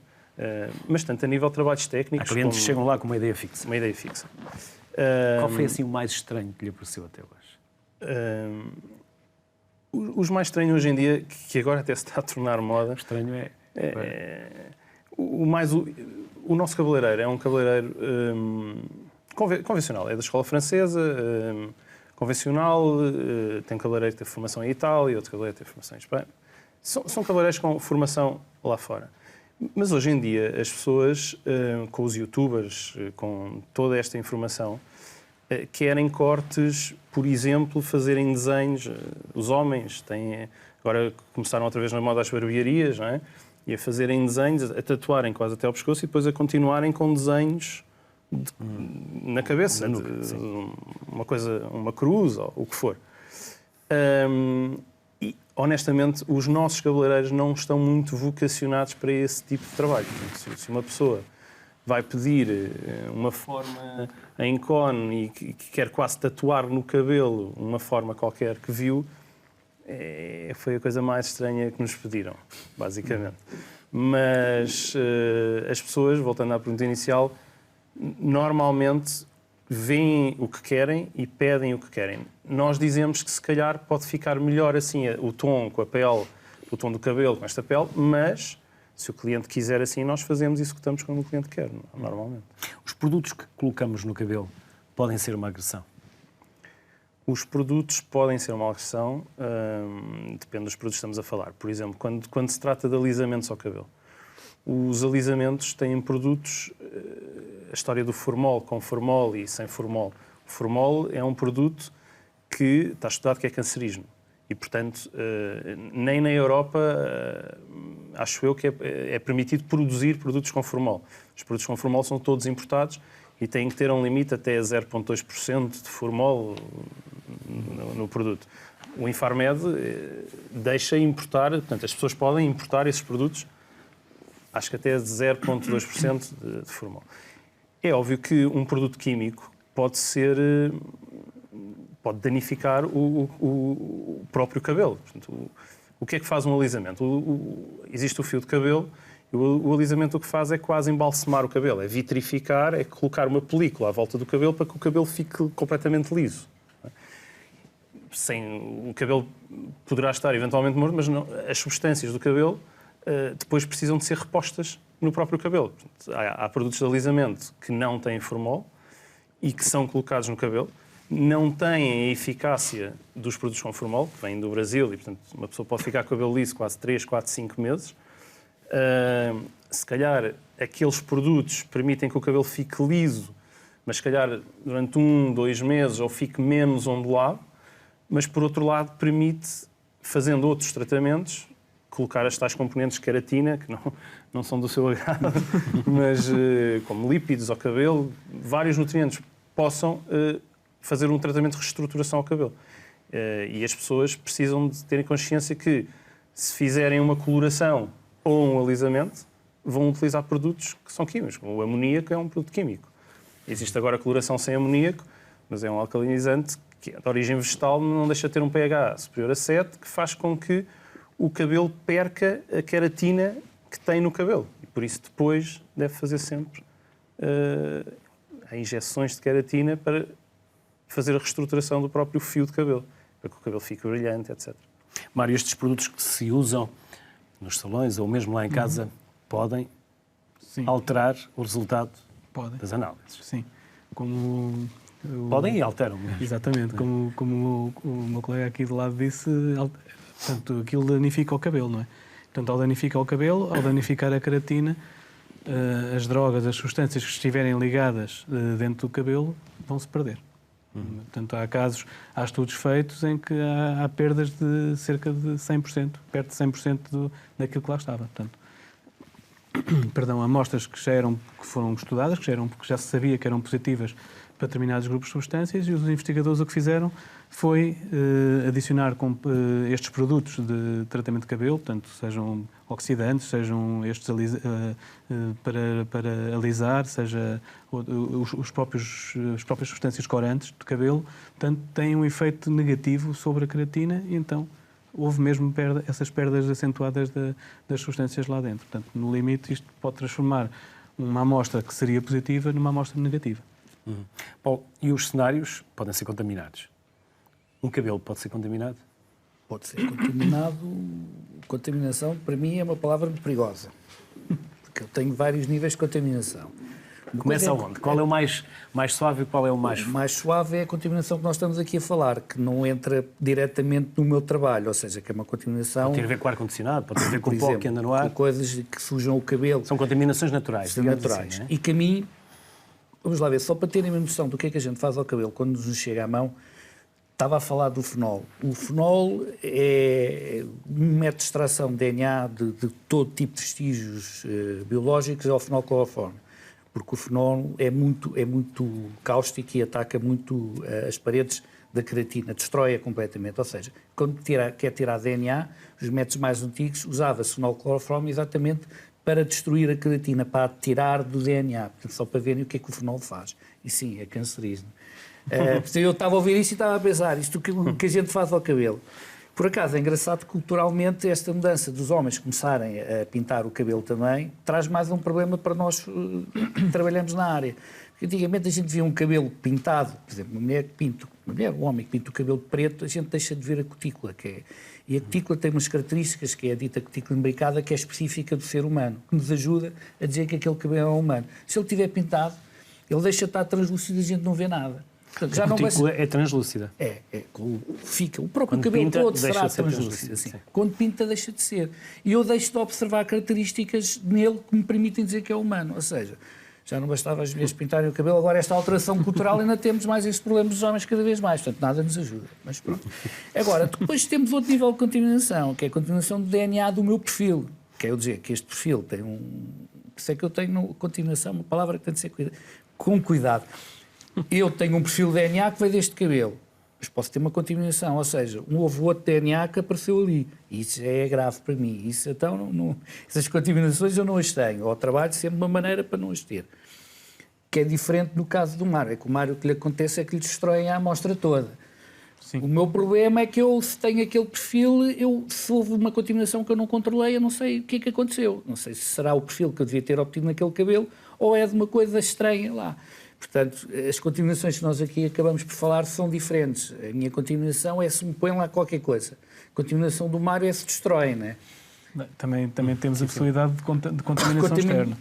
Mas tanto a nível de trabalhos técnicos... Há clientes que como chegam lá com uma ideia fixa. uma ideia fixa. Qual foi assim o mais estranho que lhe apareceu até hoje? Os mais estranhos hoje em dia, que agora até se está a tornar moda... Estranho é... O nosso cabeleireiro é um cabeleireiro convencional, é da escola francesa, convencional, tem um cabeleireiro que tem formação em Itália, outro cabeleireiro que tem formação em Espanha. São cabeleireiros com formação lá fora. Mas hoje em dia as pessoas, com os youtubers, com toda esta informação, querem cortes, por exemplo, fazerem desenhos. Os homens têm, agora começaram outra vez na moda as barbearias, não é? E a fazerem desenhos, a tatuarem quase até ao pescoço e depois a continuarem com desenhos na cabeça, uma coisa, uma cruz ou o que for. E, honestamente, os nossos cabeleireiros não estão muito vocacionados para esse tipo de trabalho. Portanto, se uma pessoa vai pedir uma forma em cone e que quer quase tatuar no cabelo uma forma qualquer que viu, foi a coisa mais estranha que nos pediram, basicamente. Mas as pessoas, voltando à pergunta inicial, normalmente veem o que querem e pedem o que querem. Nós dizemos que se calhar pode ficar melhor assim o tom com a pele, o tom do cabelo com esta pele, mas se o cliente quiser assim, nós fazemos e executamos como o cliente quer, normalmente. Os produtos que colocamos no cabelo podem ser uma agressão? Os produtos podem ser uma agressão, depende dos produtos que estamos a falar. Por exemplo, quando se trata de alisamentos ao cabelo, os alisamentos têm produtos, a história do formol, com formol e sem formol. O formol é um produto que está estudado que é cancerígeno e, portanto, nem na Europa, acho eu, que é permitido produzir produtos com formol. Os produtos com formol são todos importados e têm que ter um limite até 0,2% de formol no produto. O Infarmed deixa importar, portanto, as pessoas podem importar esses produtos, acho que até 0,2% de formol. É óbvio que um produto químico pode danificar o próprio cabelo. Portanto, o que é que faz um alisamento? Existe o fio de cabelo. O alisamento o que faz é quase embalsamar o cabelo, é vitrificar, é colocar uma película à volta do cabelo para que o cabelo fique completamente liso. O cabelo poderá estar eventualmente morto, mas não, as substâncias do cabelo depois precisam de ser repostas no próprio cabelo. Portanto, há produtos de alisamento que não têm formol e que são colocados no cabelo, não têm a eficácia dos produtos com formol, que vêm do Brasil, e portanto uma pessoa pode ficar com o cabelo liso quase 3, 4, 5 meses. Se calhar aqueles produtos permitem que o cabelo fique liso, mas se calhar durante 1, 2 meses ou fique menos ondulado, mas por outro lado permite, fazendo outros tratamentos, colocar as tais componentes de queratina, que não são do seu agrado, mas como lípidos ao cabelo, vários nutrientes possam fazer um tratamento de reestruturação ao cabelo. E as pessoas precisam de terem consciência que se fizerem uma coloração ou um alisamento, vão utilizar produtos que são químicos. O amoníaco é um produto químico. Existe agora a coloração sem amoníaco, mas é um alcalinizante que é de origem vegetal, não deixa de ter um pH superior a 7, que faz com que o cabelo perca a queratina que tem no cabelo. E por isso depois deve fazer sempre injeções de queratina para fazer a reestruturação do próprio fio de cabelo, para que o cabelo fique brilhante, etc. Mário, estes produtos que se usam nos salões ou mesmo lá em casa podem alterar o resultado das análises. Sim. Como podem e alteram mesmo. Exatamente. Como o meu colega aqui do lado disse, portanto, aquilo danifica o cabelo, não é? Portanto, ao danificar o cabelo, ao danificar a queratina, as drogas, as substâncias que estiverem ligadas dentro do cabelo vão-se perder. Portanto, há estudos feitos em que há perdas de cerca de 100%, perto de 100% daquilo que lá estava. Portanto, amostras que foram estudadas, que já se sabia que eram positivas para determinados grupos de substâncias, e os investigadores o que fizeram foi adicionar estes produtos de tratamento de cabelo, portanto, sejam oxidantes, sejam estes para alisar, seja as próprias substâncias corantes de cabelo, portanto, têm um efeito negativo sobre a queratina e então houve mesmo essas perdas acentuadas das substâncias lá dentro. Portanto, no limite, isto pode transformar uma amostra que seria positiva numa amostra negativa. Paulo, e os cenários podem ser contaminados? Um cabelo pode ser contaminado? Pode ser contaminado. Contaminação, para mim, é uma palavra muito perigosa. Porque eu tenho vários níveis de contaminação. Começa onde? Qual é o mais suave e qual é o mais... O mais suave é a contaminação que nós estamos aqui a falar, que não entra diretamente no meu trabalho, ou seja, que é uma contaminação... Pode ter a ver com o ar-condicionado, pode ter a ver com o pó que anda no ar. Com coisas que sujam o cabelo. São contaminações naturais. São naturais. Assim, e que a mim, vamos lá ver, só para terem uma noção do que é que a gente faz ao cabelo quando nos chega à mão, estava a falar do fenol. O fenol é um método de extração de DNA de todo tipo de vestígios biológicos, é o fenol cloroforme. Porque o fenol é muito cáustico e ataca muito as paredes da queratina, destrói-a completamente. Ou seja, quando quer tirar DNA, os métodos mais antigos usava-se fenol cloroforme exatamente para destruir a queratina, para a tirar do DNA. Portanto, só para verem o que é que o fenol faz. E sim, é cancerígeno. Eu estava a ouvir isso e estava a pensar, isto que a gente faz ao cabelo. Por acaso, é engraçado que culturalmente esta mudança dos homens começarem a pintar o cabelo também traz mais um problema para nós que trabalhamos na área. Porque antigamente a gente via um cabelo pintado, por exemplo, um homem que pinta o cabelo preto, a gente deixa de ver a cutícula. E a cutícula tem umas características, que é a dita cutícula imbricada, que é específica do ser humano, que nos ajuda a dizer que aquele cabelo é humano. Se ele estiver pintado, ele deixa de estar translúcido e a gente não vê nada. Portanto, a cutícula é translúcida. Fica. O próprio cabelo todo será translúcido. Assim. Quando pinta, deixa de ser. E eu deixo de observar características nele que me permitem dizer que é humano. Ou seja, já não bastava as mulheres pintarem o cabelo, agora esta alteração cultural ainda temos mais esse problema dos homens cada vez mais. Portanto, nada nos ajuda. Mas pronto. Agora, depois temos outro nível de contaminação, que é a contaminação do DNA do meu perfil. Quer dizer que este perfil tem Por isso é que eu tenho contaminação, uma palavra que tem de ser com cuidado. Eu tenho um perfil de DNA que veio deste cabelo, mas posso ter uma contaminação, ou seja, houve outro DNA que apareceu ali. Isso é grave para mim. Essas contaminações eu não as tenho, ou trabalho sempre de uma maneira para não as ter. Que é diferente no caso do Mário. É que o Mário, o que lhe acontece é que lhe destroem a amostra toda. Sim. O meu problema é que se tenho aquele perfil, se houve uma contaminação que eu não controlei, eu não sei o que é que aconteceu. Não sei se será o perfil que eu devia ter obtido naquele cabelo ou é de uma coisa estranha lá. Portanto, as contaminações que nós aqui acabamos por falar são diferentes. A minha contaminação é se me põem lá qualquer coisa. A contaminação do Mário é se destrói, não é? Também temos a possibilidade de contaminação externa.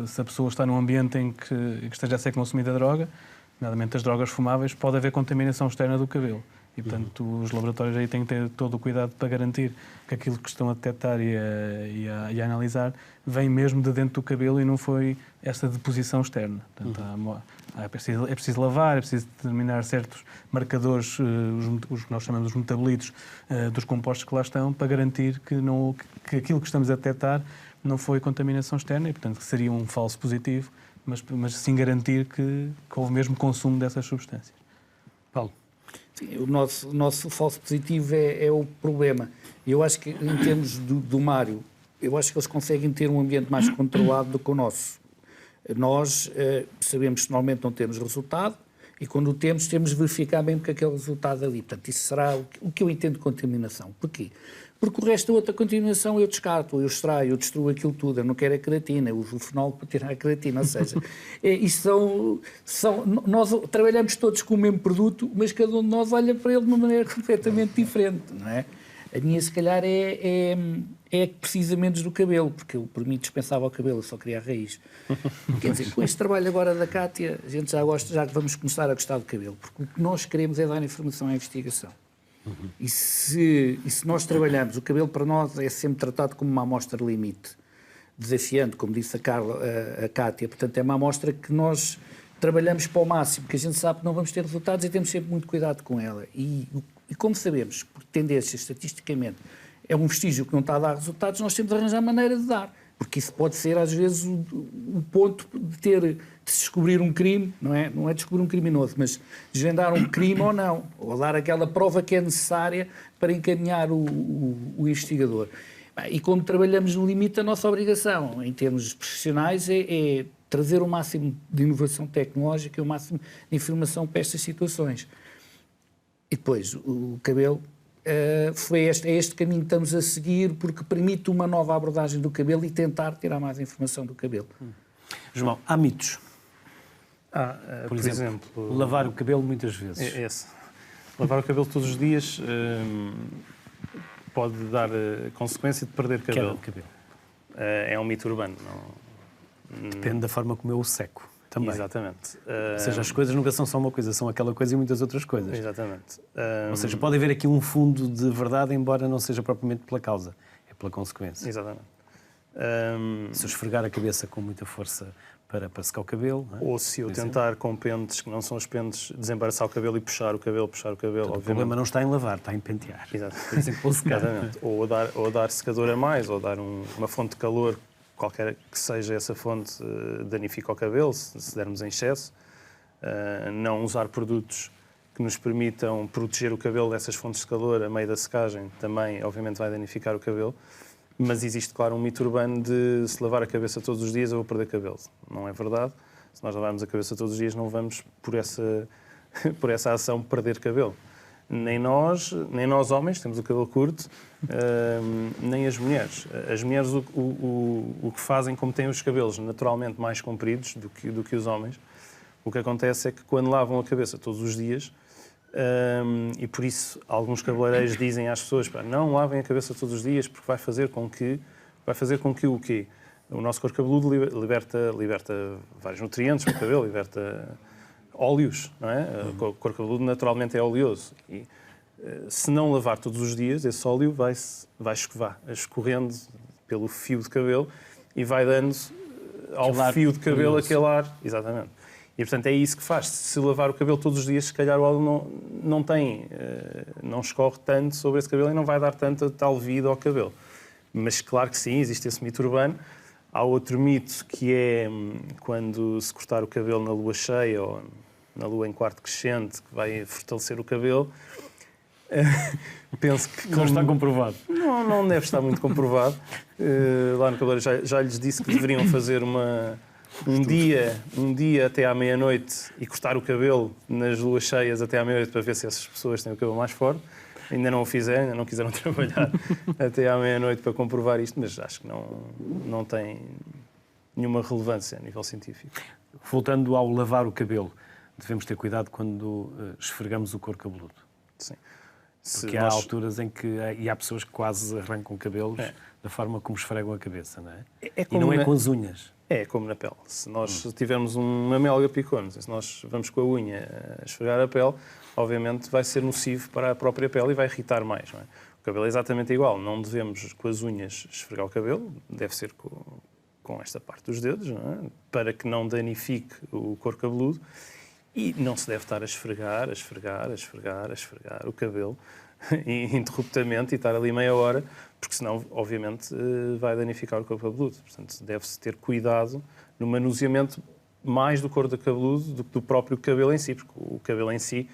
Se a pessoa está num ambiente em que esteja a ser consumida droga, nomeadamente as drogas fumáveis, pode haver contaminação externa do cabelo. E, portanto, os laboratórios aí têm que ter todo o cuidado para garantir que aquilo que estão a detectar e a analisar vem mesmo de dentro do cabelo e não foi essa deposição externa. Portanto, é preciso lavar, é preciso determinar certos marcadores, os que nós chamamos de metabolitos, dos compostos que lá estão, para garantir que aquilo que estamos a detectar não foi contaminação externa e, portanto, que seria um falso positivo, mas sim garantir que houve mesmo consumo dessas substâncias. Paulo? Sim, o nosso falso positivo é o problema. Eu acho que, em termos do Mário, eu acho que eles conseguem ter um ambiente mais controlado do que o nosso. Nós sabemos que normalmente não temos resultado e quando o temos de verificar mesmo que aquele resultado ali. Portanto, isso será o que eu entendo de contaminação. Porquê? porque o resto da outra continuação eu descarto, eu extraio, eu destruo aquilo tudo, eu não quero a queratina, eu uso o fenol para tirar a queratina, ou seja, nós trabalhamos todos com o mesmo produto, mas cada um de nós olha para ele de uma maneira completamente diferente, não é? A minha, se calhar, é que precisa menos do cabelo, porque eu, por mim, dispensava o cabelo, eu só queria a raiz. Quer dizer, com este trabalho agora da Cátia, a gente já vamos começar a gostar do cabelo, porque o que nós queremos é dar informação à investigação. E se nós trabalhamos, o cabelo para nós é sempre tratado como uma amostra limite, desafiante, como disse a Cátia, portanto é uma amostra que nós trabalhamos para o máximo, que a gente sabe que não vamos ter resultados e temos sempre muito cuidado com ela. E como sabemos, por tendência, estatisticamente, é um vestígio que não está a dar resultados, nós temos de arranjar maneira de dar. Porque isso pode ser, às vezes, o ponto de se descobrir um crime, não é descobrir um criminoso, mas desvendar um crime ou não, ou dar aquela prova que é necessária para encaminhar o investigador. E como trabalhamos no limite, a nossa obrigação, em termos profissionais, é trazer o máximo de inovação tecnológica e o máximo de informação para estas situações. E depois, o cabelo... é este caminho que estamos a seguir, porque permite uma nova abordagem do cabelo e tentar tirar mais informação do cabelo. João, há mitos. Por exemplo, lavar o cabelo muitas vezes. Esse. Lavar o cabelo todos os dias pode dar consequência de perder cabelo. Queda de cabelo. É um mito urbano. Depende da forma como eu o seco. Também. Exatamente. Ou seja, as coisas nunca são só uma coisa, são aquela coisa e muitas outras coisas. Exatamente. Ou seja, pode haver aqui um fundo de verdade, embora não seja propriamente pela causa, é pela consequência. Exatamente. Se eu esfregar a cabeça com muita força para secar o cabelo... Não é? Ou se eu tentar com pentes que não são os pentes desembaraçar o cabelo e puxar o cabelo. Portanto, o problema não está em lavar, está em pentear. Exato. Por exemplo, ou secar. Exatamente. Ou dar secador a mais, ou dar uma fonte de calor, qualquer que seja essa fonte, danifica o cabelo, se dermos em excesso. Não usar produtos que nos permitam proteger o cabelo dessas fontes de calor a meio da secagem também, obviamente, vai danificar o cabelo. Mas existe, claro, um mito urbano de se lavar a cabeça todos os dias eu vou perder cabelo. Não é verdade. Se nós lavarmos a cabeça todos os dias não vamos, por essa ação, perder cabelo. Nem nós homens, temos o cabelo curto, nem as mulheres. As mulheres o que fazem, como têm os cabelos naturalmente mais compridos do que os homens, o que acontece é que quando lavam a cabeça todos os dias, e por isso alguns cabeleireiros dizem às pessoas, não lavem a cabeça todos os dias porque vai fazer com que o quê? O nosso couro cabeludo liberta vários nutrientes para o cabelo, liberta óleos, não é? O couro cabeludo naturalmente é oleoso. E se não lavar todos os dias, esse óleo vai escorrendo pelo fio de cabelo e vai dando ao fio de cabelo aquele ar. Exatamente. E, portanto, é isso que faz. Se lavar o cabelo todos os dias, se calhar o óleo não escorre tanto sobre esse cabelo e não vai dar tanta tal vida ao cabelo. Mas, claro que sim, existe esse mito urbano. Há outro mito que é quando se cortar o cabelo na lua cheia ou na lua em quarto crescente, que vai fortalecer o cabelo. Penso que... Não está comprovado. Não deve estar muito comprovado. Lá no cabeleireiro já lhes disse que deveriam fazer um dia até à meia-noite e cortar o cabelo nas luas cheias até à meia-noite para ver se essas pessoas têm o cabelo mais forte. Ainda não o fizeram, ainda não quiseram trabalhar até à meia-noite para comprovar isto, mas acho que não tem nenhuma relevância a nível científico. Voltando ao lavar o cabelo, devemos ter cuidado quando esfregamos o couro cabeludo. Sim. Porque há alturas em que... E há pessoas que quase arrancam cabelos da forma como esfregam a cabeça, não é? E não é com as unhas. É como na pele. Se nós tivermos uma melga picone, se nós vamos com a unha a esfregar a pele, obviamente vai ser nocivo para a própria pele e vai irritar mais. Não é? O cabelo é exatamente igual. Não devemos, com as unhas, esfregar o cabelo. Deve ser com esta parte dos dedos, não é? Para que não danifique o couro cabeludo. E não se deve estar a esfregar o cabelo interruptamente e estar ali meia hora, porque senão, obviamente, vai danificar o couro cabeludo. Portanto, deve-se ter cuidado no manuseamento mais do couro cabeludo do que do próprio cabelo em si, porque o cabelo em si,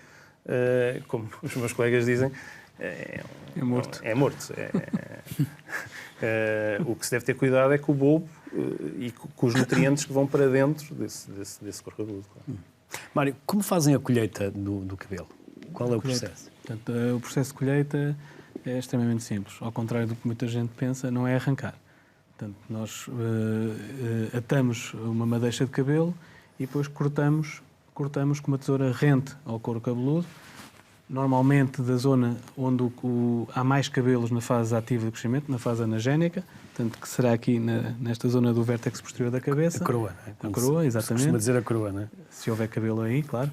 como os meus colegas dizem, é morto. O que se deve ter cuidado é com o bulbo e com os nutrientes que vão para dentro desse couro cabeludo. Claro. Mário, como fazem a colheita do cabelo? Qual é o processo? Portanto, o processo de colheita é extremamente simples. Ao contrário do que muita gente pensa, não é arrancar. Portanto, nós atamos uma madeixa de cabelo e depois cortamos com uma tesoura rente ao couro cabeludo, normalmente da zona onde há mais cabelos na fase ativa de crescimento, na fase anagénica, portanto, que será aqui nesta zona do vértex posterior da cabeça. A coroa, não é? A coroa, exatamente. Costuma dizer a coroa, não é? Se houver cabelo aí, claro.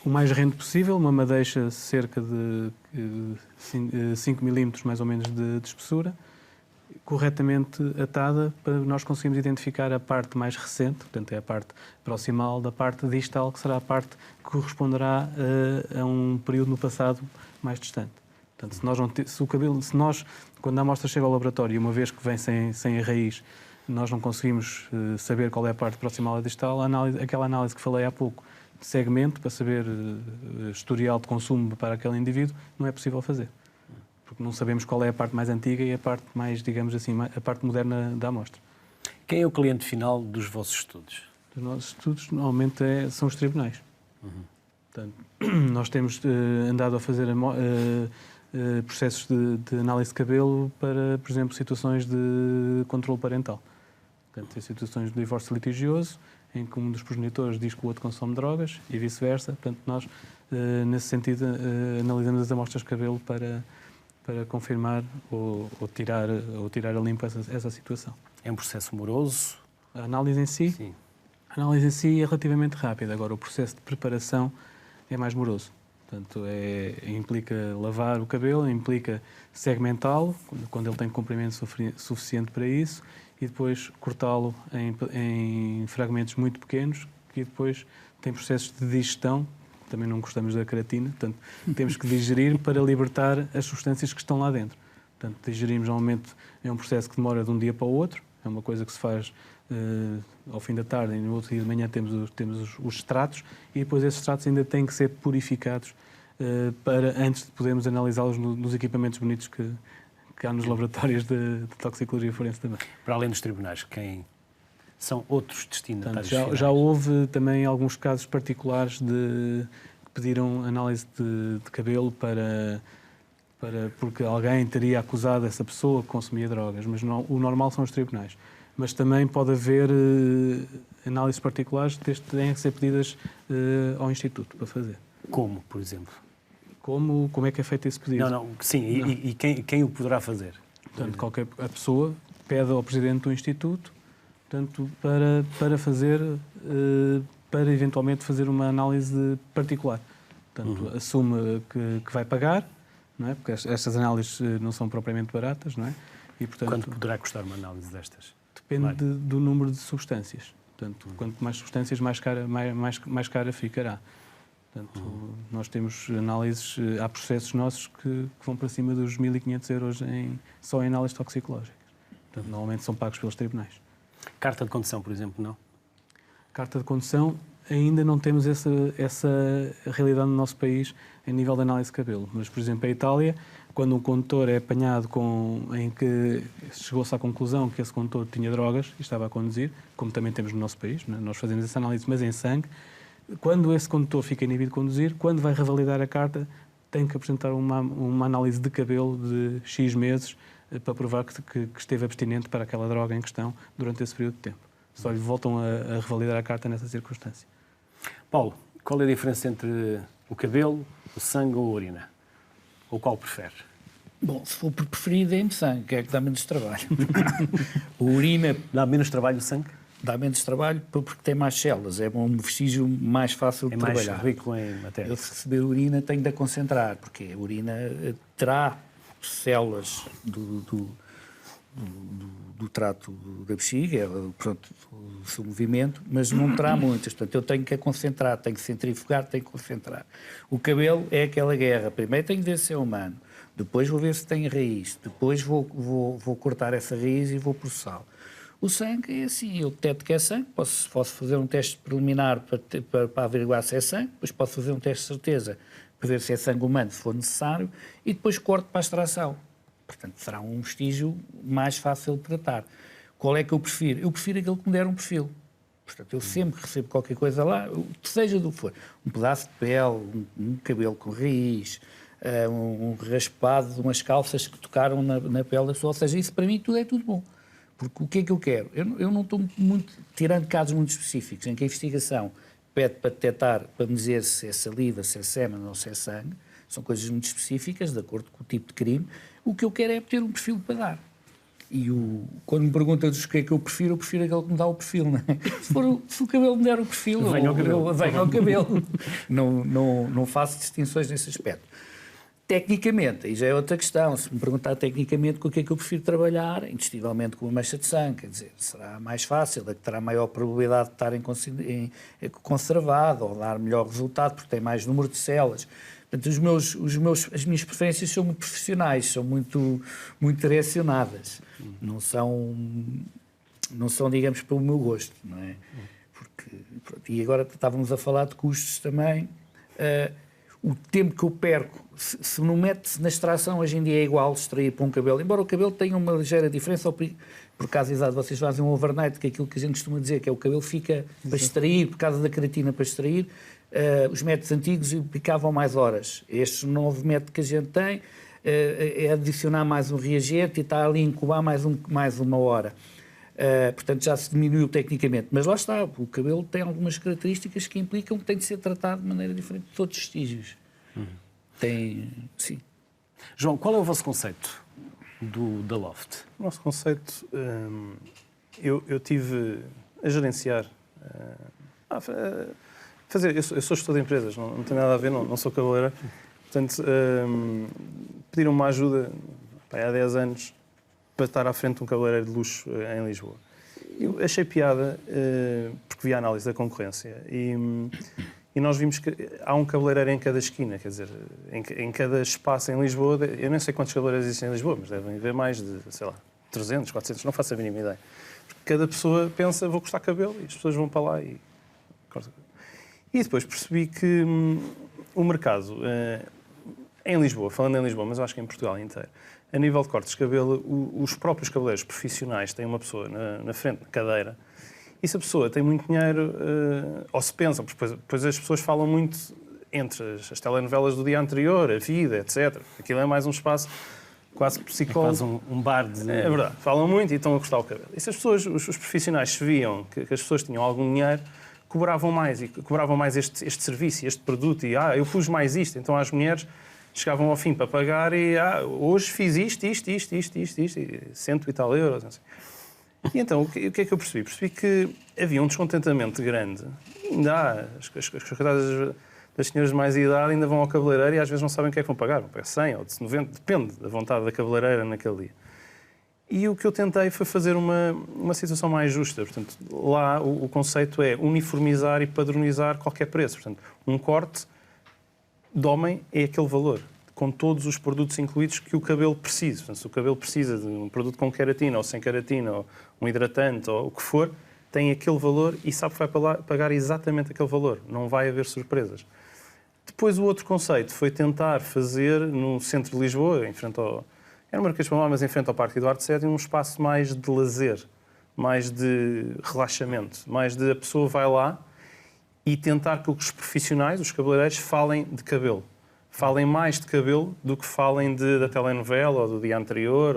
O mais rente possível, uma madeixa cerca de 5 milímetros mais ou menos de espessura, corretamente atada para nós conseguirmos identificar a parte mais recente, portanto é a parte proximal da parte distal, que será a parte que corresponderá a um período no passado mais distante. Portanto, se nós, quando a amostra chega ao laboratório, uma vez que vem sem a raiz, nós não conseguimos saber qual é a parte proximal à distal, aquela análise que falei há pouco, de segmento, para saber historial de consumo para aquele indivíduo, não é possível fazer. Porque não sabemos qual é a parte mais antiga e a parte mais, digamos assim, a parte moderna da amostra. Quem é o cliente final dos vossos estudos? Os nossos estudos, normalmente, são os tribunais. Portanto, nós temos andado a fazer processos de análise de cabelo para, por exemplo, situações de controle parental. Portanto, em situações de divórcio litigioso, em que um dos progenitores diz que o outro consome drogas e vice-versa. Portanto, nós, nesse sentido, analisamos as amostras de cabelo para confirmar ou tirar a limpo essa situação. É um processo moroso? A análise em si? Sim. A análise em si é relativamente rápida. Agora, o processo de preparação é mais moroso. Portanto, implica lavar o cabelo, implica segmentá-lo, quando ele tem comprimento suficiente para isso, e depois cortá-lo em fragmentos muito pequenos, que depois tem processos de digestão. Também não gostamos da creatina, portanto, temos que digerir para libertar as substâncias que estão lá dentro. Portanto, digerimos normalmente é um processo que demora de um dia para o outro, é uma coisa que se faz ao fim da tarde e no outro dia de manhã temos os extratos e depois esses extratos ainda têm que ser purificados antes de podermos analisá-los nos equipamentos bonitos que há nos laboratórios de toxicologia forense também. Para além dos tribunais, quem são outros destinatários? Já houve também alguns casos particulares que pediram análise de cabelo porque alguém teria acusado essa pessoa que consumia drogas, mas o normal são os tribunais. Mas também pode haver análises particulares que têm que ser pedidas ao Instituto para fazer. Como, por exemplo? Como é que é feito esse pedido? Sim, não. E quem o poderá fazer? Portanto, qualquer pessoa pede ao Presidente do Instituto, portanto, para eventualmente fazer uma análise particular. Portanto, assume que vai pagar, não é? Porque estas análises não são propriamente baratas, não é? E, portanto, quanto poderá custar uma análise destas? Depende do número de substâncias. Portanto, quanto mais substâncias, mais cara ficará. Portanto, nós temos análises, há processos nossos que vão para cima dos 1.500 euros só em análises toxicológicas. Portanto, normalmente são pagos pelos tribunais. Carta de condução, por exemplo, não? Carta de condução, ainda não temos essa realidade no nosso país em nível de análise de cabelo. Mas, por exemplo, a Itália, quando um condutor é apanhado em que chegou-se à conclusão que esse condutor tinha drogas e estava a conduzir, como também temos no nosso país, né? Nós fazemos essa análise, mas em sangue, quando esse condutor fica inibido de conduzir, quando vai revalidar a carta, tem que apresentar uma análise de cabelo de X meses para provar que esteve abstinente para aquela droga em questão durante esse período de tempo. Só lhe voltam a revalidar a carta nessa circunstância. Paulo, qual é a diferença entre o cabelo, o sangue ou a urina? Ou qual prefere? Bom, se for por preferido é em sangue, que é que dá menos trabalho. A urina... Dá menos trabalho o sangue? Dá menos trabalho porque tem mais células, é um vestígio mais fácil de trabalhar. É mais rico em matéria. Eu, se receber urina, tenho de a concentrar, porque a urina terá células do trato da bexiga, portanto, o seu movimento, mas não terá muitas. Portanto, eu tenho que a concentrar, tenho que centrifugar, tenho que concentrar. O cabelo é aquela guerra. Primeiro tenho que ver se é humano, depois vou ver se tem raiz, depois vou cortar essa raiz e vou processá-lo. O sangue é assim, eu detecto que é sangue, posso fazer um teste preliminar para averiguar se é sangue, depois posso fazer um teste de certeza para ver se é sangue humano, se for necessário, e depois corto para a extração. Portanto, será um vestígio mais fácil de tratar. Qual é que eu prefiro? Eu prefiro aquele que me der um perfil. Portanto, eu sempre que recebo qualquer coisa lá, seja do que for, um pedaço de pele, um cabelo com raiz, um raspado de umas calças que tocaram na pele da pessoa. Ou seja, isso para mim tudo é tudo bom. Porque o que é que eu quero? Eu não estou muito, tirando casos muito específicos, em que a investigação pede para detectar, para dizer se é saliva, se é sêmen ou se é sangue, são coisas muito específicas, de acordo com o tipo de crime. O que eu quero é ter um perfil para dar. E quando me perguntam o que é que eu prefiro aquele que me dá o perfil. Não é? Se o cabelo me der o perfil, venho ao cabelo. Não faço distinções nesse aspecto. Tecnicamente, aí já é outra questão. Se me perguntar tecnicamente com o que é que eu prefiro trabalhar, indistintivamente com uma mancha de sangue, quer dizer, será mais fácil, a que terá maior probabilidade de estar conservado ou dar melhor resultado, porque tem mais número de células. Portanto, as minhas preferências são muito profissionais, são muito direcionadas. Não são, digamos, para o meu gosto, não é? E agora estávamos a falar de custos também. O tempo que eu perco, se não mete na extração, hoje em dia é igual extrair para um cabelo, embora o cabelo tenha uma ligeira diferença, por causa exato, vocês fazem um overnight, que é aquilo que a gente costuma dizer, que é o cabelo fica para extrair, por causa da queratina para extrair, os métodos antigos implicavam mais horas. Este novo método que a gente tem é adicionar mais um reagente e está ali a incubar mais uma hora. Portanto, já se diminuiu tecnicamente. Mas lá está, o cabelo tem algumas características que implicam que tem de ser tratado de maneira diferente de todos os vestígios. Sim. João, qual é o vosso conceito da Loft? O nosso conceito, eu tive a gerenciar, eu sou gestor de empresas, não tem nada a ver, não sou cabeleireiro. Portanto, pediram-me uma ajuda há 10 anos para estar à frente de um cabeleireiro de luxo em Lisboa. Eu achei piada porque vi a análise da concorrência e nós vimos que há um cabeleireiro em cada esquina, quer dizer, em cada espaço em Lisboa. Eu nem sei quantos cabeleireiros existem em Lisboa, mas devem haver mais de, 300, 400, não faço a mínima ideia. Porque cada pessoa pensa, vou cortar cabelo, e as pessoas vão para lá e cortam cabelo. E depois percebi que o mercado em Lisboa, falando em Lisboa, mas eu acho que em Portugal inteiro, a nível de cortes de cabelo, os próprios cabeleireiros profissionais têm uma pessoa na frente, na cadeira, e se a pessoa tem muito dinheiro, ou se pensam, depois as pessoas falam muito entre as telenovelas do dia anterior, a vida, etc. Aquilo é mais um espaço quase psicólogo. É quase um bar de... É verdade, falam muito e estão a cortar o cabelo. E se as pessoas, os profissionais se viam que as pessoas tinham algum dinheiro, cobravam mais este serviço, este produto, e eu pus mais isto, então as mulheres chegavam ao fim para pagar e hoje fiz isto, e 100 e tal euros. Assim. E então, o que é que eu percebi? Percebi que havia um descontentamento grande. Ainda há, as coitadas das senhoras de mais idade ainda vão ao cabeleireiro e às vezes não sabem o que é que vão pagar. Vão pagar 100 ou 90, depende da vontade da cabeleireira naquele dia. E o que eu tentei foi fazer uma situação mais justa. Portanto, lá o conceito é uniformizar e padronizar qualquer preço. Portanto, um corte de homem é aquele valor, com todos os produtos incluídos que o cabelo precisa. Portanto, se o cabelo precisa de um produto com queratina ou sem queratina, ou um hidratante, ou o que for, tem aquele valor e sabe que vai pagar exatamente aquele valor. Não vai haver surpresas. Depois, o outro conceito foi tentar fazer no centro de Lisboa, em frente ao... Era uma Marquês de Pombal, mas em frente ao Parque Eduardo VII, um espaço mais de lazer, mais de relaxamento, mais de a pessoa vai lá e tentar que os profissionais, os cabeleireiros, falem de cabelo. Falem mais de cabelo do que falem da telenovela, ou do dia anterior,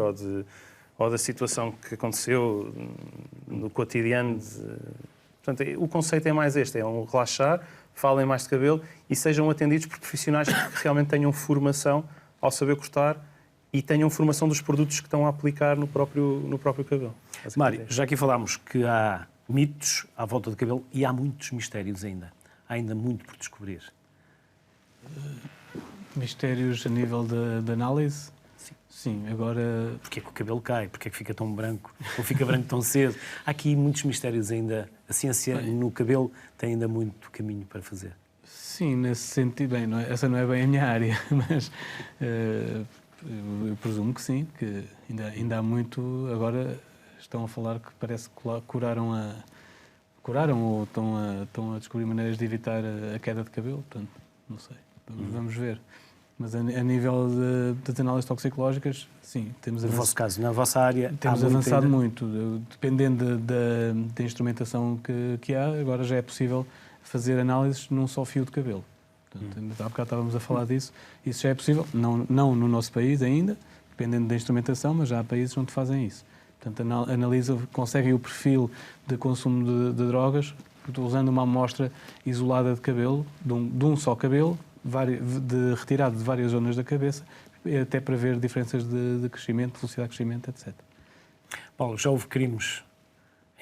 ou da situação que aconteceu no cotidiano. Portanto, o conceito é mais este, é um relaxar, falem mais de cabelo e sejam atendidos por profissionais que realmente tenham formação ao saber cortar e tenham formação dos produtos que estão a aplicar no próprio cabelo. Mário, já aqui falámos que há mitos à volta do cabelo e há muitos mistérios ainda. Há ainda muito por descobrir. Mistérios a nível de análise? Sim, agora... Porquê é que o cabelo cai? Porquê é que fica tão branco? Ou fica branco tão cedo? Há aqui muitos mistérios ainda. A ciência no cabelo tem ainda muito caminho para fazer. Sim, nesse sentido. Bem, essa não é bem a minha área, mas eu presumo que sim, que ainda há muito... Agora estão a falar que parece que curaram ou estão a descobrir maneiras de evitar a queda de cabelo, portanto, não sei. Vamos ver. Mas a nível das análises toxicológicas, sim, temos avançado. No vosso caso, na vossa área, temos avançado muito. Dependendo da instrumentação que há, agora já é possível fazer análises num só fio de cabelo. Portanto, há bocado estávamos a falar disso. Isso já é possível, não no nosso país ainda, dependendo da instrumentação, mas já há países onde fazem isso. Portanto, conseguem o perfil de consumo de drogas usando uma amostra isolada de cabelo, de um só cabelo, retirado de várias zonas da cabeça, até para ver diferenças de crescimento, velocidade de crescimento, etc. Paulo, já houve crimes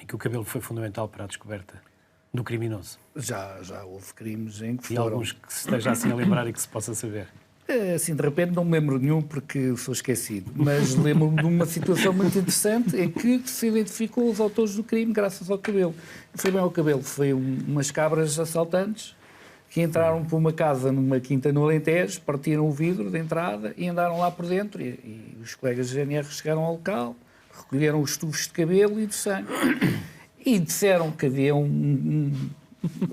em que o cabelo foi fundamental para a descoberta do criminoso? Já houve crimes em que E foram... alguns que se esteja assim a lembrar e que se possa saber? Assim, de repente não me lembro nenhum porque sou esquecido, mas lembro-me de uma situação muito interessante em que se identificou os autores do crime graças ao cabelo. Não foi bem ao cabelo, foi umas cabras assaltantes que entraram por uma casa numa quinta no Alentejo, partiram o vidro da entrada e andaram lá por dentro e os colegas do GNR chegaram ao local, recolheram os tubos de cabelo e de sangue e disseram que havia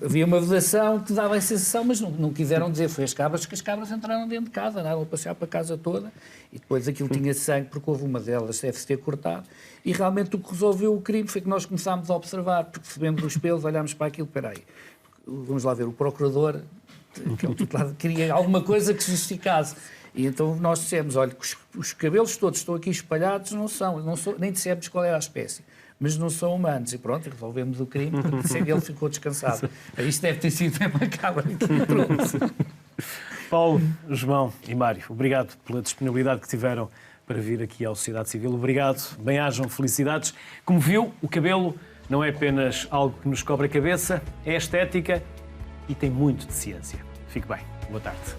havia uma vedação que dava a sensação, mas não quiseram dizer. Foi as cabras, que as cabras entraram dentro de casa, andaram a passear para a casa toda e depois aquilo tinha sangue porque houve uma delas deve-se ter cortado. E realmente o que resolveu o crime foi que nós começámos a observar, percebemos os pelos, olhámos para aquilo, espera aí, vamos lá ver, o procurador, que é o titular, queria alguma coisa que justificasse. E então nós dissemos, olha, os cabelos todos estão aqui espalhados, nem dissemos qual era a espécie. Mas não são humanos. E pronto, resolvemos o crime, porque ele ficou descansado. Isto deve ter sido bem macabro. Paulo, João e Mário, obrigado pela disponibilidade que tiveram para vir aqui à Sociedade Civil. Obrigado, bem-ajam, felicidades. Como viu, o cabelo não é apenas algo que nos cobre a cabeça, é estética e tem muito de ciência. Fique bem. Boa tarde.